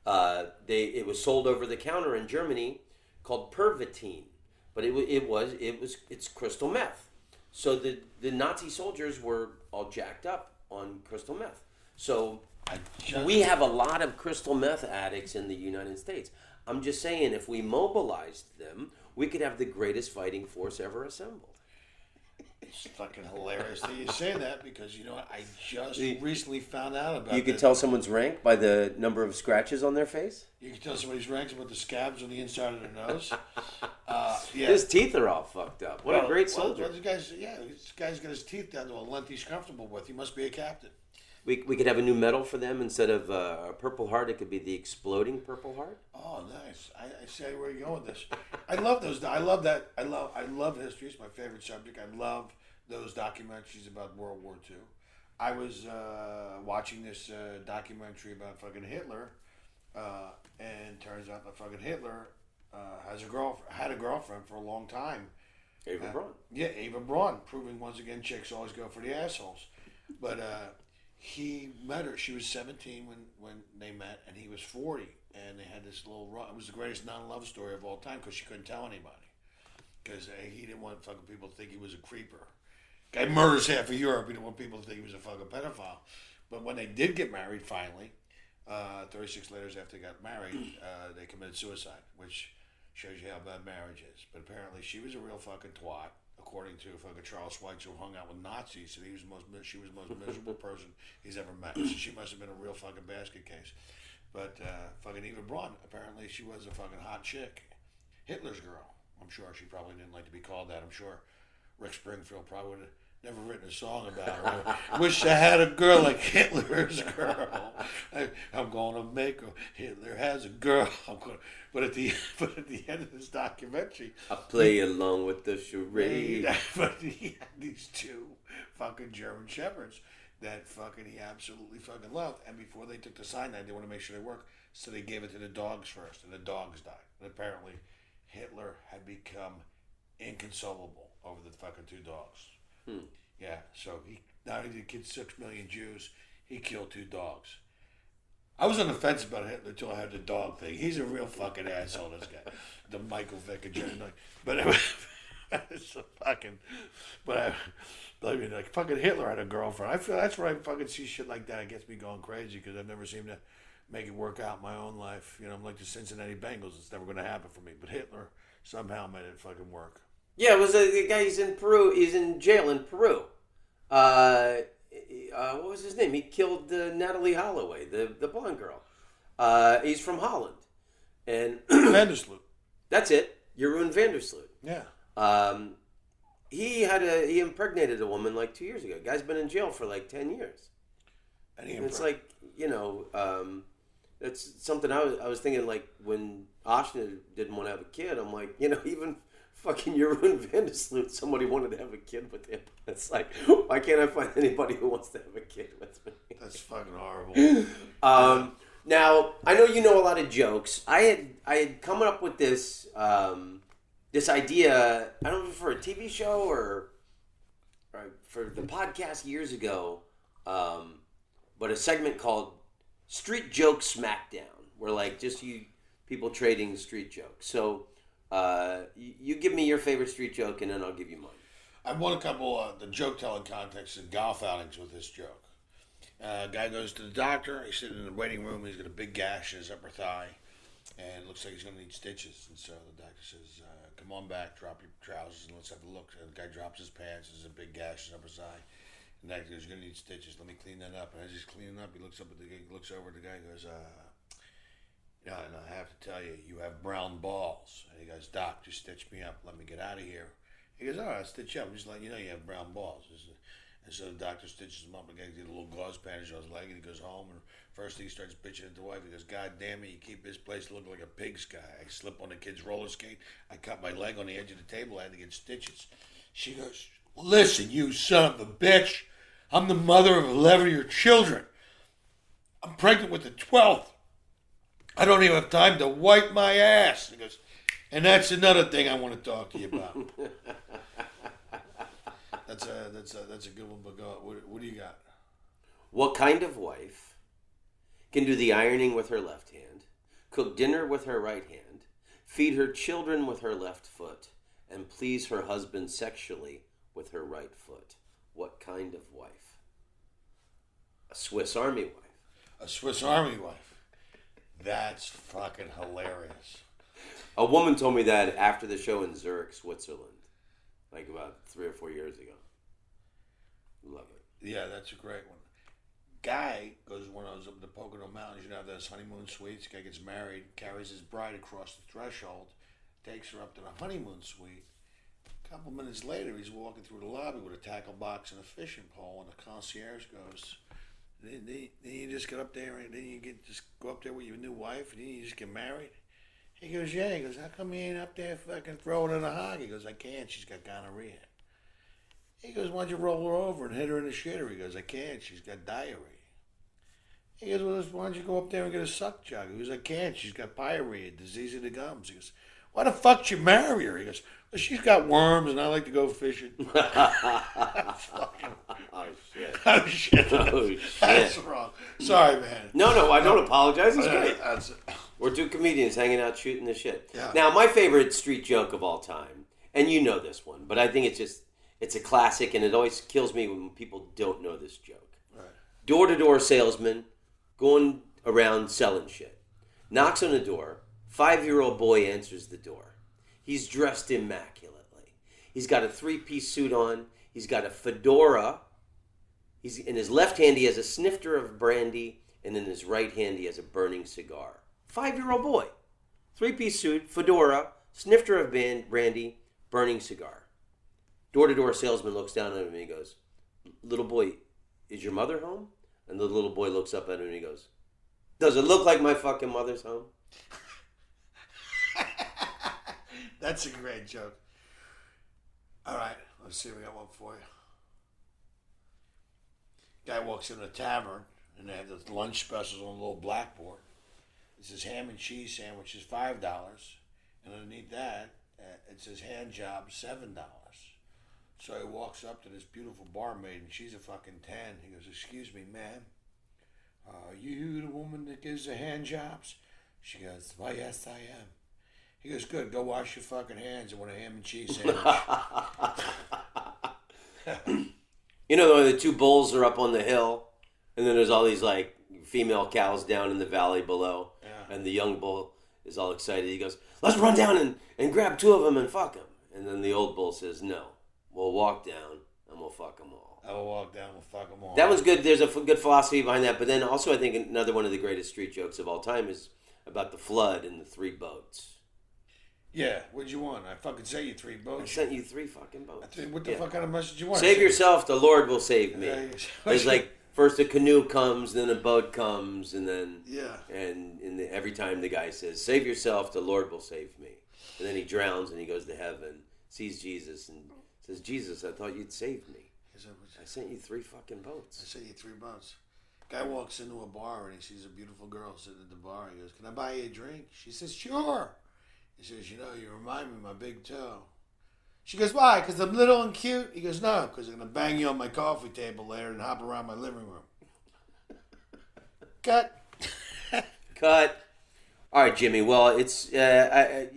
It was sold over the counter in Germany called Pervitin, but it's crystal meth. So the Nazi soldiers were all jacked up on crystal meth. So we have a lot of crystal meth addicts in the United States. I'm just saying, if we mobilized them, we could have the greatest fighting force ever assembled. It's fucking hilarious that you say that because, I just recently found out about You could tell someone's rank by the number of scratches on their face? You can tell somebody's ranks about the scabs on the inside of their nose. Yeah. His teeth are all fucked up. What a great soldier. This guy's got his teeth down to a length he's comfortable with. He must be a captain. We could have a new medal for them. Instead of a Purple Heart, it could be the Exploding Purple Heart. Oh, nice. I see where you're going with this. I love those. I love that. I love history. It's my favorite subject. I love those documentaries about World War II. I was watching this documentary about fucking Hitler, and turns out that fucking Hitler had a girlfriend for a long time. Ava Braun. Yeah, Ava Braun, proving once again chicks always go for the assholes. But he met her. She was 17 when they met, and he was 40. And they had this little run. It was the greatest non-love story of all time because she couldn't tell anybody. Because he didn't want fucking people to think he was a creeper. Guy murders half of Europe. He didn't want people to think he was a fucking pedophile. But when they did get married, finally, 36 years after they got married, they committed suicide, which shows you how bad marriage is. But apparently, she was a real fucking twat, according to fucking Charles Schweitzer, who hung out with Nazis, and she was the most miserable person he's ever met. So she must have been a real fucking basket case. But fucking Eva Braun, apparently she was a fucking hot chick. Hitler's girl. I'm sure she probably didn't like to be called that. I'm sure Rick Springfield probably would have never written a song about her. Wish I had a girl like Hitler's girl. I'm going to make her. Hitler has a girl. But at the end of this documentary, I play along with the charade. But he had these 2 fucking German shepherds that fucking he absolutely fucking loved. And before they took the cyanide, they want to make sure they work. So they gave it to the dogs first, and the dogs died. And apparently, Hitler had become inconsolable over the fucking 2 dogs. Yeah, so he not only did he kill 6 million Jews, he killed 2 dogs. I was on the fence about Hitler until I had the dog thing. He's a real fucking asshole, this guy. The Michael Vick and Jerry. But it's a fucking. But I mean, fucking Hitler had a girlfriend. I feel that's where I fucking see shit like that. It gets me going crazy because I've never seen that make it work out in my own life. You know, I'm like the Cincinnati Bengals. It's never going to happen for me. But Hitler somehow made it fucking work. Yeah, it was the guy. He's in Peru. He's in jail in Peru. What was his name? He killed Natalie Holloway, the blonde girl. He's from Holland, and Vandersloot. That's it. Jeroen Vandersloot. Yeah. He impregnated a woman like 2 years ago. Guy's been in jail for like 10 years. And it's like, that's something I was thinking, like, when Ashna didn't want to have a kid, I'm like, even fucking Jeroen Vandersloot, somebody wanted to have a kid with him. It's like, why can't I find anybody who wants to have a kid with me? That's fucking horrible. Now, I know you know a lot of jokes. I had come up with this this idea, I don't know if for a TV show or for the podcast years ago, but a segment called Street Joke Smackdown, where like just you people trading street jokes. So you give me your favorite street joke, and then I'll give you mine. I've won a couple of the joke telling contests and golf outings with this joke. Guy goes to the doctor. He's sitting in the waiting room. He's got a big gash in his upper thigh, and it looks like he's going to need stitches. And so the doctor says, "Come on back, drop your trousers, and let's have a look." And the guy drops his pants. There's a big gash in his upper thigh. And the doctor goes, "You're going to need stitches. Let me clean that up." And as he's cleaning up, he looks up at the guy. Looks over at the guy. And goes, "No, I have to tell you, you have brown balls." And he goes, "Doc, just stitch me up. Let me get out of here." He goes, "All right, I'll stitch you up. I'm just letting you know you have brown balls." And so the doctor stitches him up and gets a little gauze bandage on his leg, and he goes home. And first thing he starts bitching at the wife. He goes, "God damn it, you keep this place looking like a pigsty. I slip on the kid's roller skate. I cut my leg on the edge of the table. I had to get stitches." She goes, "Listen, you son of a bitch. I'm the mother of 11 of your children. I'm pregnant with the 12th. I don't even have time to wipe my ass." He goes, "And that's another thing I want to talk to you about." That's a good one. But go. What do you got? What kind of wife can do the ironing with her left hand, cook dinner with her right hand, feed her children with her left foot, and please her husband sexually with her right foot? What kind of wife? A Swiss Army wife. A Swiss Army wife. That's fucking hilarious. A woman told me that after the show in Zurich, Switzerland, like about 3 or 4 years ago. Love it. Yeah, that's a great one. Guy goes when I was up in the Pocono Mountains. You know, those honeymoon suites. Guy gets married, carries his bride across the threshold, takes her up to the honeymoon suite. A couple minutes later, he's walking through the lobby with a tackle box and a fishing pole, and the concierge goes, "Then you just get up there, and then you just go up there with your new wife, and then you just get married?" He goes, "Yeah." He goes, "How come you ain't up there fucking throwing in a hog?" He goes, "I can't. She's got gonorrhea." He goes, "Why don't you roll her over and hit her in the shitter?" He goes, "I can't. She's got diarrhea." He goes, "Well, why don't you go up there and get a suck jug?" He goes, "I can't. She's got pyorrhea, disease of the gums." He goes, "Why the fuck did you marry her?" He goes, "Well, she's got worms and I like to go fishing." Oh, shit. Oh, shit. Oh, shit. That's wrong. Sorry, man. No, I don't apologize. It's great. That's We're two comedians hanging out shooting the shit. Yeah. Now, my favorite street joke of all time, and you know this one, but I think it's a classic, and it always kills me when people don't know this joke. right. Door-to-door salesman going around selling shit. Knocks on the door. 5-year-old boy answers the door. He's dressed immaculately. He's got a 3-piece suit on. He's got a fedora. He's in his left hand he has a snifter of brandy, and in his right hand he has a burning cigar. 5-year-old boy. 3-piece suit, fedora, snifter of brandy, burning cigar. Door-to-door salesman looks down at him and he goes, "Little boy, is your mother home?" And the little boy looks up at him and he goes, "Does it look like my fucking mother's home?" That's a great joke. All right, let's see if we got one for you. Guy walks in a tavern and they have the lunch specials on a little blackboard. It says ham and cheese sandwich is $5, and underneath that it says hand job $7. So he walks up to this beautiful barmaid, and she's a fucking 10. He goes, "Excuse me, ma'am, are you the woman that gives the hand jobs?" She goes, "Why, yes, I am." He goes, "Good, go wash your fucking hands and want a ham and cheese sandwich." You know, the two bulls are up on the hill, and then there's all these, like, female cows down in the valley below, Yeah. and the young bull is all excited. He goes, "Let's run down and grab 2 of them and fuck them." And then the old bull says, "No, we'll walk down and we'll fuck them all." I will walk down, we'll fuck them all. That was good. There's a good philosophy behind that. But then also, I think another one of the greatest street jokes of all time is about the flood and the 3 boats. Yeah, what'd you want? I fucking sent you 3 boats. I sent you 3 fucking boats. What the fuck kind of message you want? Save yourself, the Lord will save me. It's like first a canoe comes, then a boat comes, and then every time the guy says, "Save yourself, the Lord will save me," and then he drowns and he goes to heaven, sees Jesus, and says, "Jesus, I thought you'd save me. I sent you 3 fucking boats." I sent you 3 boats. Guy walks into a bar and he sees a beautiful girl sitting at the bar. He goes, "Can I buy you a drink?" She says, "Sure." He says, "You know, you remind me of my big toe." She goes, "Why? Because I'm little and cute?" He goes, "No, because I'm going to bang you on my coffee table later and hop around my living room." Cut. Cut. All right, Jimmy. Well, it's, I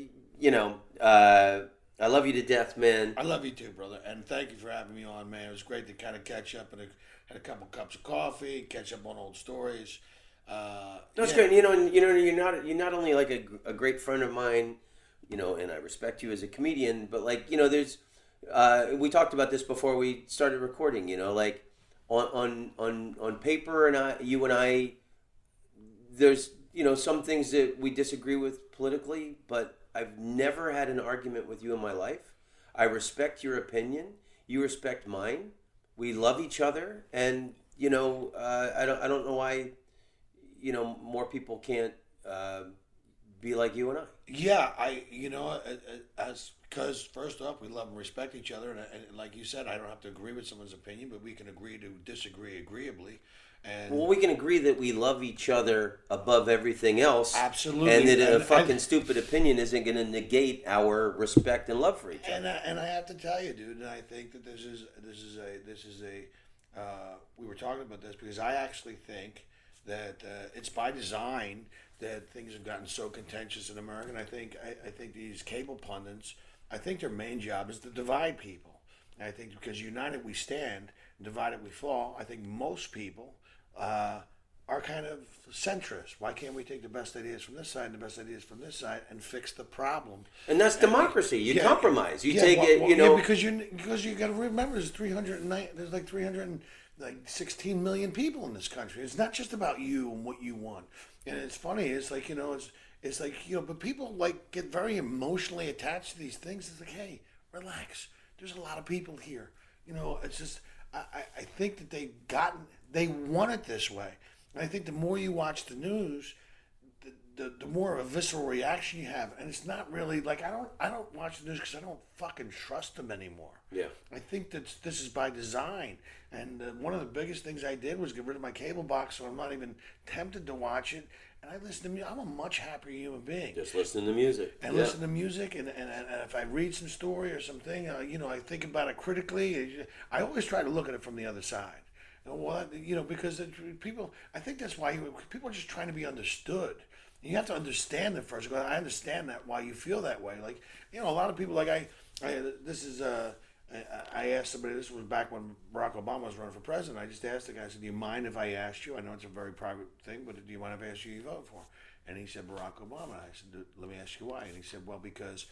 love you to death, man. I love you too, brother. And thank you for having me on, man. It was great to kind of catch up and had a couple cups of coffee, catch up on old stories. No, it's great. You're not only like a great friend of mine, and I respect you as a comedian, but like, there's, we talked about this before we started recording, like on paper you and I, there's, some things that we disagree with politically, but I've never had an argument with you in my life. I respect your opinion. You respect mine. We love each other. And, I don't know why, more people can't be like you and I. Yeah, because first off, we love and respect each other, and like you said, I don't have to agree with someone's opinion, but we can agree to disagree agreeably. And well, we can agree that we love each other above everything else. Absolutely, and that a stupid opinion isn't going to negate our respect and love for each other. And I have to tell you, dude, and I think that this is we were talking about this because I actually think that it's by design that things have gotten so contentious in America. And I think these cable pundits, I think their main job is to divide people. And I think because united we stand, divided we fall. I think most people are kind of centrist. Why can't we take the best ideas from this side and the best ideas from this side and fix the problem? And that's democracy. You compromise. You take it. Because you got to remember, there's like 316 million people in this country. It's not just about you and what you want. And it's funny. It's like it's like but people like get very emotionally attached to these things. It's like, hey, relax. There's a lot of people here. It's just I think that they want it this way. And I think the more you watch the news, the more of a visceral reaction you have. And it's not really like I don't watch the news because I don't fucking trust them anymore. Yeah. I think that this is by design. And one of the biggest things I did was get rid of my cable box, so I'm not even tempted to watch it. And I listen to music. I'm a much happier human being. Just listening to music. And listen to music, and if I read some story or something, I think about it critically. I always try to look at it from the other side. Because people, I think that's why people are just trying to be understood. You have to understand it first. I understand that why you feel that way. Like, a lot of people, like I asked somebody, this was back when Barack Obama was running for president. I just asked the guy, I said, "Do you mind if I asked you? I know it's a very private thing, but do you mind if I ask you who you vote for?" And he said, "Barack Obama." I said, "Let me ask you why." And he said, "Well, because,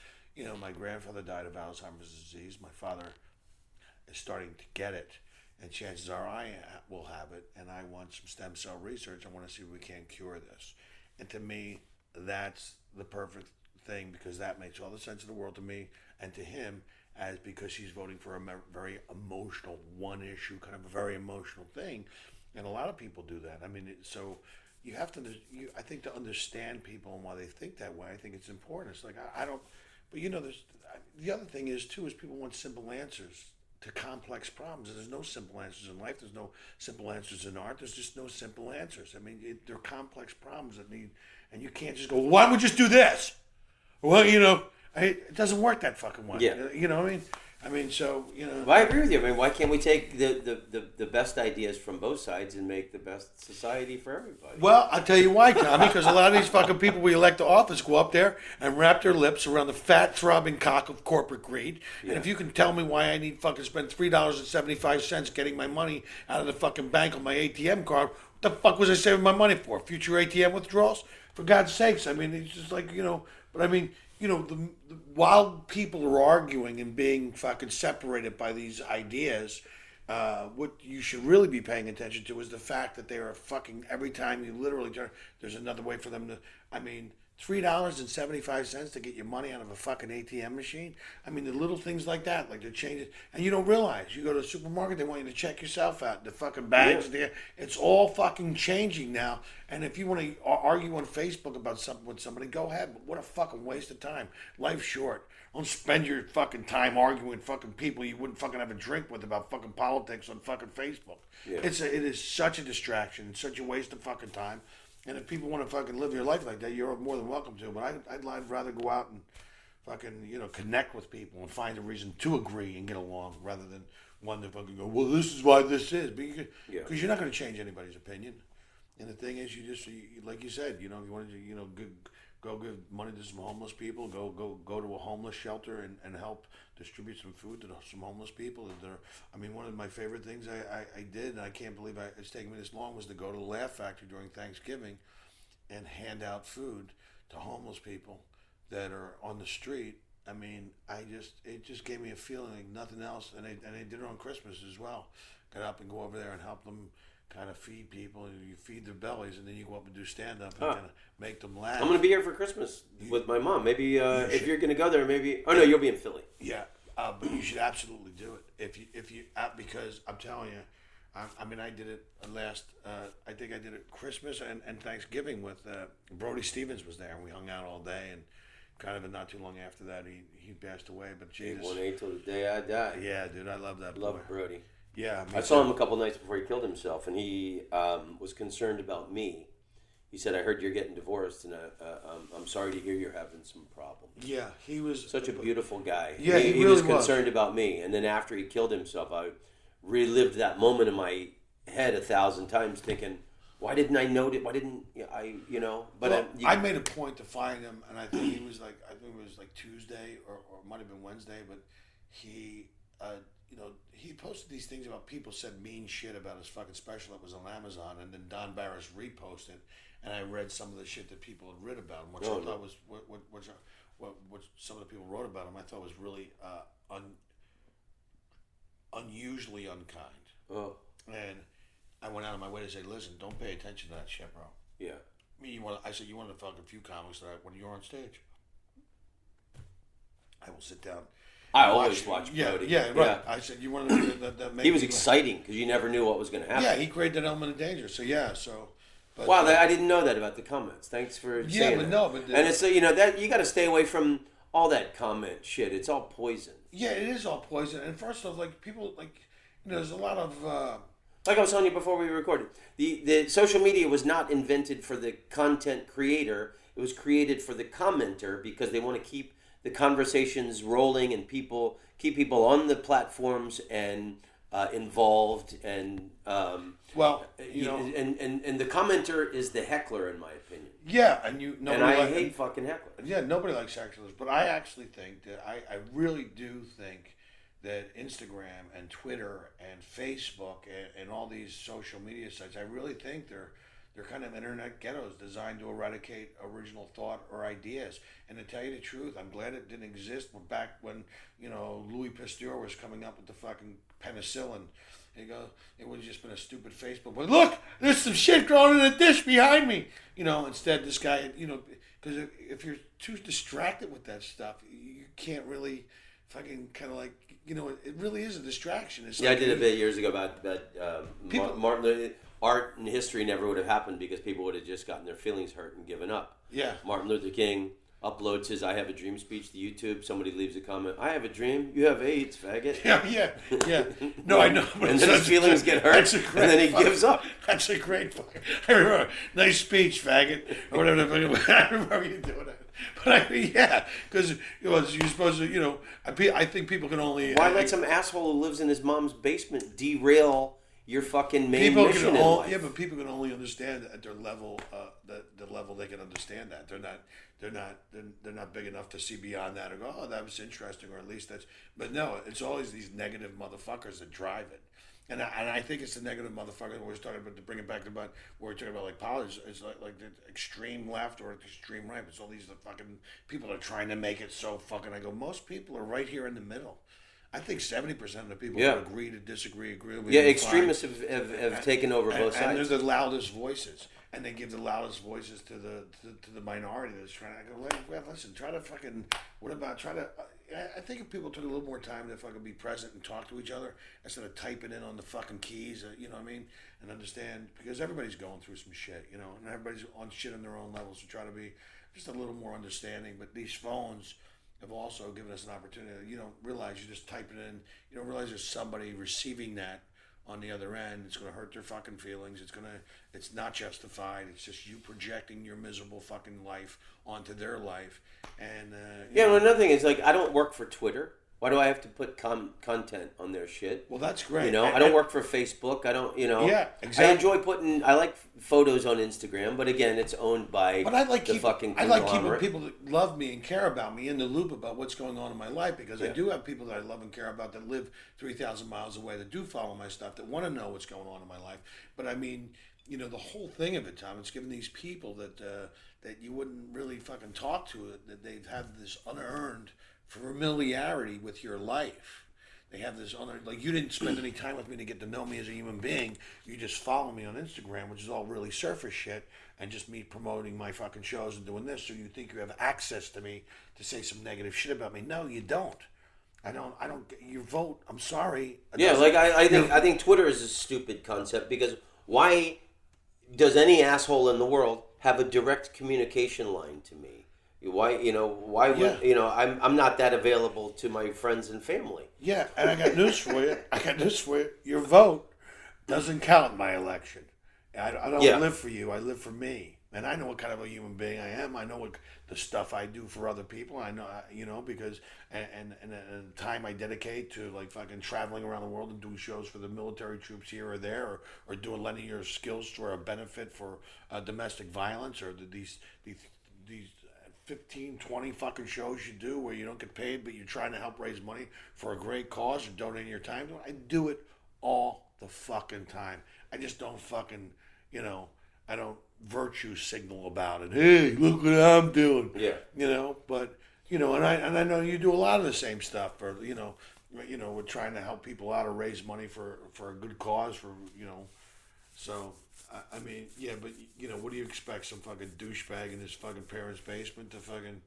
my grandfather died of Alzheimer's disease. My father is starting to get it. And chances are I will have it. And I want some stem cell research. I want to see if we can cure this." And to me, that's the perfect thing because that makes all the sense in the world to me and to him, as because he's voting for a very emotional one issue, kind of a very emotional thing. And a lot of people do that. I mean, so you have to, I think to understand people and why they think that way, I think it's important. It's like, I don't, but there's, the other thing is too, is people want simple answers to complex problems. And there's no simple answers in life. There's no simple answers in art. There's just no simple answers. I mean, they're complex problems that need, and you can't just go, "Why don't we just do this?" Well, it doesn't work that fucking way. Yeah. You know what I mean? So, Well, I agree with you. I mean, why can't we take the best ideas from both sides and make the best society for everybody? Well, I'll tell you why, Tommy, because a lot of these fucking people we elect to office go up there and wrap their lips around the fat, throbbing cock of corporate greed. Yeah. And if you can tell me why I need fucking spend $3.75 getting my money out of the fucking bank on my ATM card, The fuck was I saving my money for? Future ATM withdrawals? For God's sakes! I mean, it's just like But I mean, while people are arguing and being fucking separated by these ideas, what you should really be paying attention to is the fact that they are fucking every time you literally turn. There's another way for them to. I mean, $3.75 to get your money out of a fucking ATM machine. I mean, the little things like that, like they're changing, and you don't realize. You go to the supermarket, they want you to check yourself out. The fucking bags there, it's all fucking changing now. And if you want to argue on Facebook about something with somebody, go ahead. But what a fucking waste of time. Life's short. Don't spend your fucking time arguing with fucking people you wouldn't fucking have a drink with about fucking politics on fucking Facebook. Yeah. It is such a distraction. It's such a waste of fucking time. And if people want to fucking live your life like that, you're more than welcome to. But I'd rather go out and fucking, connect with people and find a reason to agree and get along rather than one to fucking go, well, this is why this is. Because you're not going to change anybody's opinion. And the thing is, like you said, you want to, go give money to some homeless people, go to a homeless shelter and help distribute some food to some homeless people. One of my favorite things I did, and I can't believe it's taken me this long, was to go to the Laugh Factory during Thanksgiving and hand out food to homeless people that are on the street. I mean, it just gave me a feeling like nothing else, and they did it on Christmas as well. Got up and go over there and help them kind of feed people, and you feed their bellies, and then you go up and do stand-up and kind of make them laugh. I'm going to be here for Christmas with my mom. Maybe if you're going to go there, maybe... Oh, no, you'll be in Philly. Yeah, but you should absolutely do it. If you because I'm telling you, I did it last... I think I did it Christmas and Thanksgiving with... Brody Stevens was there, and we hung out all day, and kind of not too long after that, he passed away, but Jesus... 818 till the day I die. Yeah, dude, I love that boy. Love Brody. Yeah, I saw him a couple nights before he killed himself, and he was concerned about me. He said, "I heard you're getting divorced, and I'm sorry to hear you're having some problems." Yeah, he was such a beautiful guy. Yeah, he really was concerned about me, and then after he killed himself, I relived that moment in my head 1,000 times, thinking, "Why didn't I know it? Why didn't I? But well, I made a point to find him, and I think it was like Tuesday or it might have been Wednesday, but he. He posted these things about people said mean shit about his fucking special that was on Amazon, and then Don Barris reposted, and I read some of the shit that people had written about him, which I thought was what some of the people wrote about him. I thought was really unusually unkind. Oh. And I went out of my way to say, listen, don't pay attention to that shit, bro. Yeah. I said you want to fuck a few comics that when you're on stage, I will sit down. I always watch Brody. Yeah, right. Yeah. I said, you want to do that he was exciting because you never knew what was going to happen. Yeah, he created that element of danger. So, yeah, But, wow, I didn't know that about the comments. Thanks for saying that. And it's, that you got to stay away from all that comment shit. It's all poison. Yeah, it is all poison. And first off, people, there's a lot of... like I was telling you before we recorded, the social media was not invented for the content creator. It was created for the commenter because they want to keep the conversations rolling and keep people on the platforms and involved and and the commenter is the heckler in my opinion. Yeah, I hate fucking hecklers. Yeah, nobody likes hecklers, but I actually think that I really do think that Instagram and Twitter and Facebook and all these social media sites, I really think they're kind of internet ghettos designed to eradicate original thought or ideas. And to tell you the truth, I'm glad it didn't exist back when, Louis Pasteur was coming up with the fucking penicillin. It would have just been a stupid Facebook. But look, there's some shit growing in a dish behind me. Instead this guy, because if you're too distracted with that stuff, you can't really fucking kind of it really is a distraction. It's I did a bit years ago about Martin art and history never would have happened because people would have just gotten their feelings hurt and given up. Yeah. Martin Luther King uploads his I Have a Dream speech to YouTube. Somebody leaves a comment, I have a dream, you have AIDS, faggot. Yeah. No, I know. But and then his feelings get hurt, and then he gives up. That's a great fucking... I remember, nice speech, faggot. Or whatever. I remember you doing that. But because you're supposed to, I think people can only... Why let some asshole who lives in his mom's basement derail your fucking main mission in life? Yeah, but people can only understand at their level, the level they can understand that. They're not big enough to see beyond that or go, oh, that was interesting, or at least that's... But no, it's always these negative motherfuckers that drive it. And I think it's the negative motherfucker. We're talking about to bring it back to about where we're talking about like politics. It's like the extreme left or the extreme right. It's all these fucking people are trying to make it so fucking. I go, most people are right here in the middle. I think 70% of the people who agree to disagree agree with me. Yeah, extremists have taken over both sides. And they're the loudest voices, and they give the loudest voices to the minority that's trying to go. Well, listen, try to fucking. What about try to? I think if people took a little more time to fucking be present and talk to each other instead of typing in on the fucking keys, you know what I mean, and understand because everybody's going through some shit, you know, and everybody's on shit on their own levels. So try to be just a little more understanding. But these phones have also given us an opportunity. You don't realize you just type it in. You don't realize there's somebody receiving that on the other end. It's going to hurt their fucking feelings. It's not justified. It's just you projecting your miserable fucking life onto their life. And well, another thing is like I don't work for Twitter. Why do I have to put content on their shit? Well, that's great. You know, I don't work for Facebook. I don't, you know. Yeah, exactly. I enjoy I like photos on Instagram, but again, it's owned by fucking I like keeping people that love me and care about me in the loop about what's going on in my life because I do have people that I love and care about that live 3,000 miles away that do follow my stuff that want to know what's going on in my life. But I mean, you know, the whole thing of it, Tom, it's giving these people that you wouldn't really fucking talk to that they've had this unearned familiarity with your life. They have this other, like you didn't spend any time with me to get to know me as a human being. You just follow me on Instagram, which is all really surface shit, and just me promoting my fucking shows and doing this. So you think you have access to me to say some negative shit about me? No, you don't. I don't. Your vote. I'm sorry. Yeah, like I think Twitter is a stupid concept because why does any asshole in the world have a direct communication line to me? Why would I'm not that available to my friends and family. Yeah, and I got news for you. Your vote doesn't count in my election. I don't live for you. I live for me. And I know what kind of a human being I am. I know what the stuff I do for other people. I know, because and the time I dedicate to like fucking traveling around the world and doing shows for the military troops here or there, or doing lending your skills for a benefit for domestic violence, or these 15, 20 fucking shows you do where you don't get paid, but you're trying to help raise money for a great cause or donating your time. I do it all the fucking time. I just don't fucking, I don't virtue signal about it. Hey, look what I'm doing. Yeah. But, and I know you do a lot of the same stuff for, we're trying to help people out or raise money for a good cause so. I mean, yeah, but, what do you expect? Some fucking douchebag in his fucking parents' basement to fucking,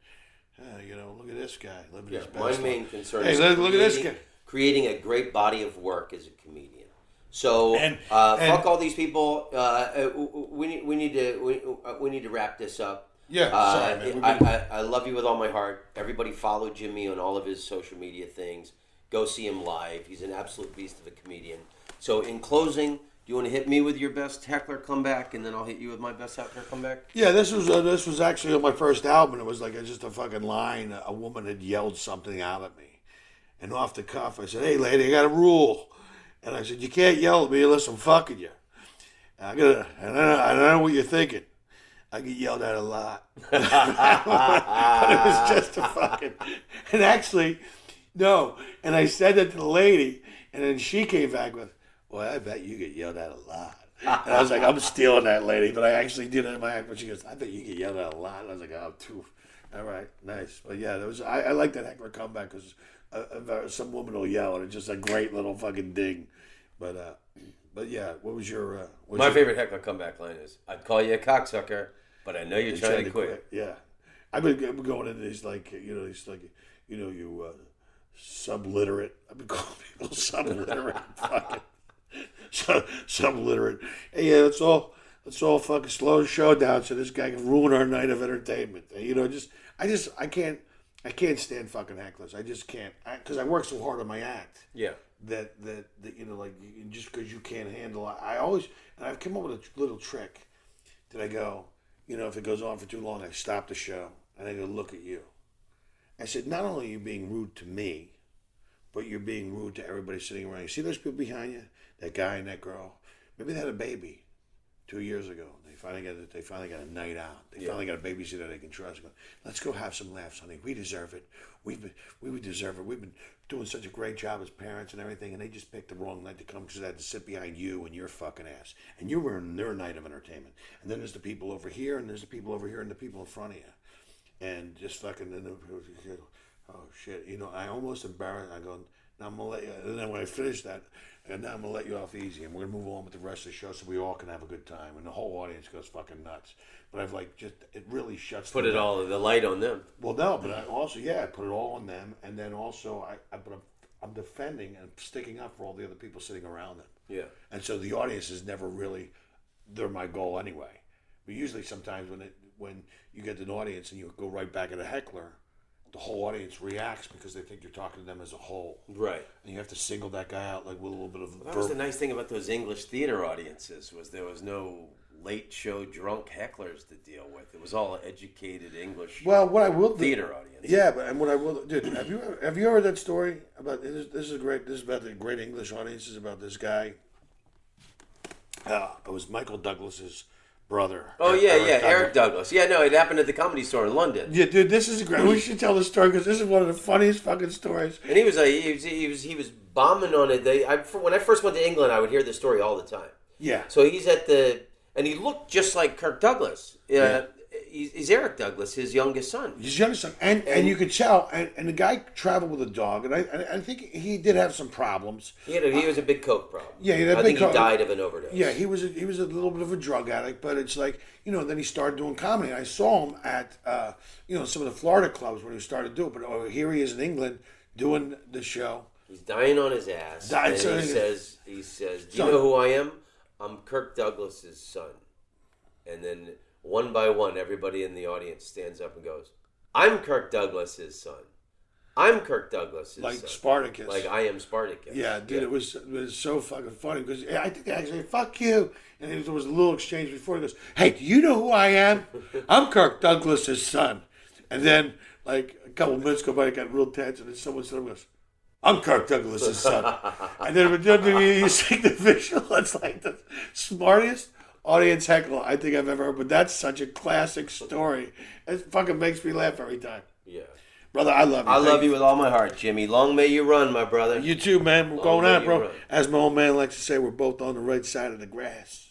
look at this guy living his best life. My main concern is look at this guy. Creating a great body of work as a comedian. So, fuck all these people. We need to wrap this up. Yeah, sorry, man. I love you with all my heart. Everybody follow Jimmy on all of his social media things. Go see him live. He's an absolute beast of a comedian. So, in closing, do you want to hit me with your best heckler comeback, and then I'll hit you with my best heckler comeback? Yeah, this was actually on my first album. It was like just a fucking line. A woman had yelled something out at me, and off the cuff, I said, "Hey, lady, I got a rule." And I said, "You can't yell at me unless I'm fucking you." And I know what you're thinking. I get yelled at a lot. But it was just a fucking. And actually, no. And I said that to the lady, and then she came back with, "Well, I bet you get yelled at a lot." And I was like, I'm stealing that lady, but I actually did it in my act. But she goes, "I bet you get yelled at a lot." And I was like, "Oh, too. All right, nice." But yeah, I like that heckler comeback because some woman will yell, and it's just a great little fucking ding. But yeah, what was your? My favorite heckler comeback line is, "I'd call you a cocksucker, but I know you're trying to quit." Yeah, I've been going into these you subliterate. I've been calling people subliterate, fucking. Subliterate. Hey, yeah, let's all fucking slow the show down so this guy can ruin our night of entertainment. I can't stand fucking hecklers. I just can't, because I work so hard on my act. Yeah. That just because you can't handle it. I've come up with a little trick that I go, if it goes on for too long, I stop the show and I go look at you. I said, not only are you being rude to me, but you're being rude to everybody sitting around. You see those people behind you? That guy and that girl? Maybe they had a baby. 2 years ago. They finally got a night out. They finally got a babysitter they can trust. Go, let's go have some laughs, honey. We deserve it. We deserve it. We've been doing such a great job as parents and everything, and they just picked the wrong night to come because they had to sit behind you and your fucking ass. And you were in their night of entertainment. And then there's the people over here, and there's the people over here, and the people in front of you. And just fucking, oh shit. You know, I almost embarrassed. I go, now I'm gonna let you. And then when I finish that, and now I'm gonna let you off easy, and we're gonna move on with the rest of the show so we all can have a good time, and the whole audience goes fucking nuts. But I've it really shuts. Put it all the light on them. Well, no, but I also I put it all on them, and then also I'm defending and sticking up for all the other people sitting around them. Yeah. And so the audience is never really, they're my goal anyway. But usually sometimes when you get an audience and you go right back at a heckler, the whole audience reacts because they think you're talking to them as a whole. Right. And you have to single that guy out like with a little bit of... That was the nice thing about those English theater audiences was there was no late show drunk hecklers to deal with. It was all educated English theater audience. Yeah, and what I will... Dude, have you ever heard that story about... This is great. This is about the great English audiences about this guy. It was Michael Douglas's brother. Oh, Eric Douglas. Yeah, no, it happened at the Comedy Store in London. Yeah, dude, this is great. We should tell the story because this is one of the funniest fucking stories. And he was bombing on it. When I first went to England, I would hear this story all the time. Yeah. So he's and he looked just like Kirk Douglas. He's Eric Douglas, his youngest son. His youngest son, and you could tell. And the guy traveled with a dog, and I think he did have some problems. He was a big coke problem. Yeah, I think he died of an overdose. Yeah, he was a little bit of a drug addict, but it's like then he started doing comedy. I saw him at some of the Florida clubs when he started doing it. But here he is in England doing the show. He's dying on his ass. He says, "Do you know who I am? I'm Kirk Douglas's son." And then one by one, everybody in the audience stands up and goes, "I'm Kirk Douglas's son. I'm Kirk Douglas's son." Like Spartacus. Like I am Spartacus. Yeah, dude, it was so fucking funny because I think they actually "fuck you," and there was a little exchange before. He goes, "Hey, do you know who I am? I'm Kirk Douglas's son." And then like a couple minutes go by, it got real tense, and then someone said, "Goes, I'm Kirk Douglas's son." And then you see the visual. It's like the smartest audience heckle I think I've ever heard. But that's such a classic story. It fucking makes me laugh every time. Yeah. Brother, I love you. I love you with all my heart, Jimmy. Long may you run, my brother. You too, man. We're going out, bro. As my old man likes to say, we're both on the right side of the grass.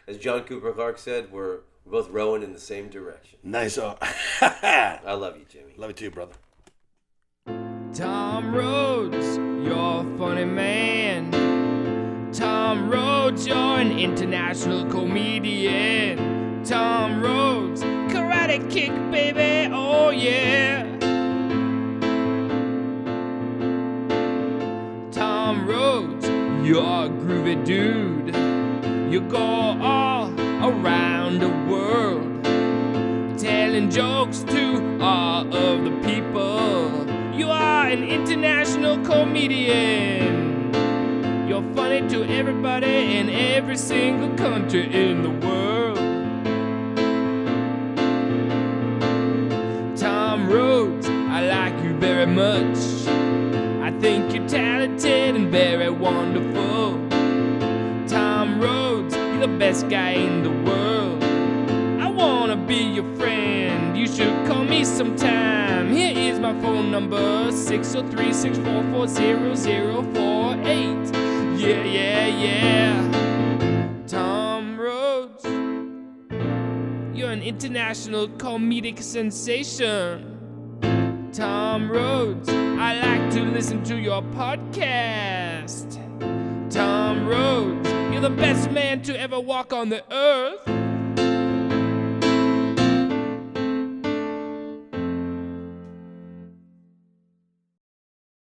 As John Cooper Clarke said, we're both rowing in the same direction. Nice. I love you, Jimmy. Love you too, brother. Tom Rhodes, you're a funny man. Tom Rhodes, you're an international comedian. Tom Rhodes, karate kick, baby, oh yeah. Tom Rhodes, you're a groovy dude. You go all around the world, telling jokes to all of the people. You are an international comedian. You're funny to everybody in every single country in the world. Tom Rhodes, I like you very much. I think you're talented and very wonderful. Tom Rhodes, you're the best guy in the world. I wanna be your friend. You should call me sometime. Here is my phone number, 603-644-0048. Yeah. Tom Rhodes, you're an international comedic sensation. Tom Rhodes, I like to listen to your podcast. Tom Rhodes, you're the best man to ever walk on the earth.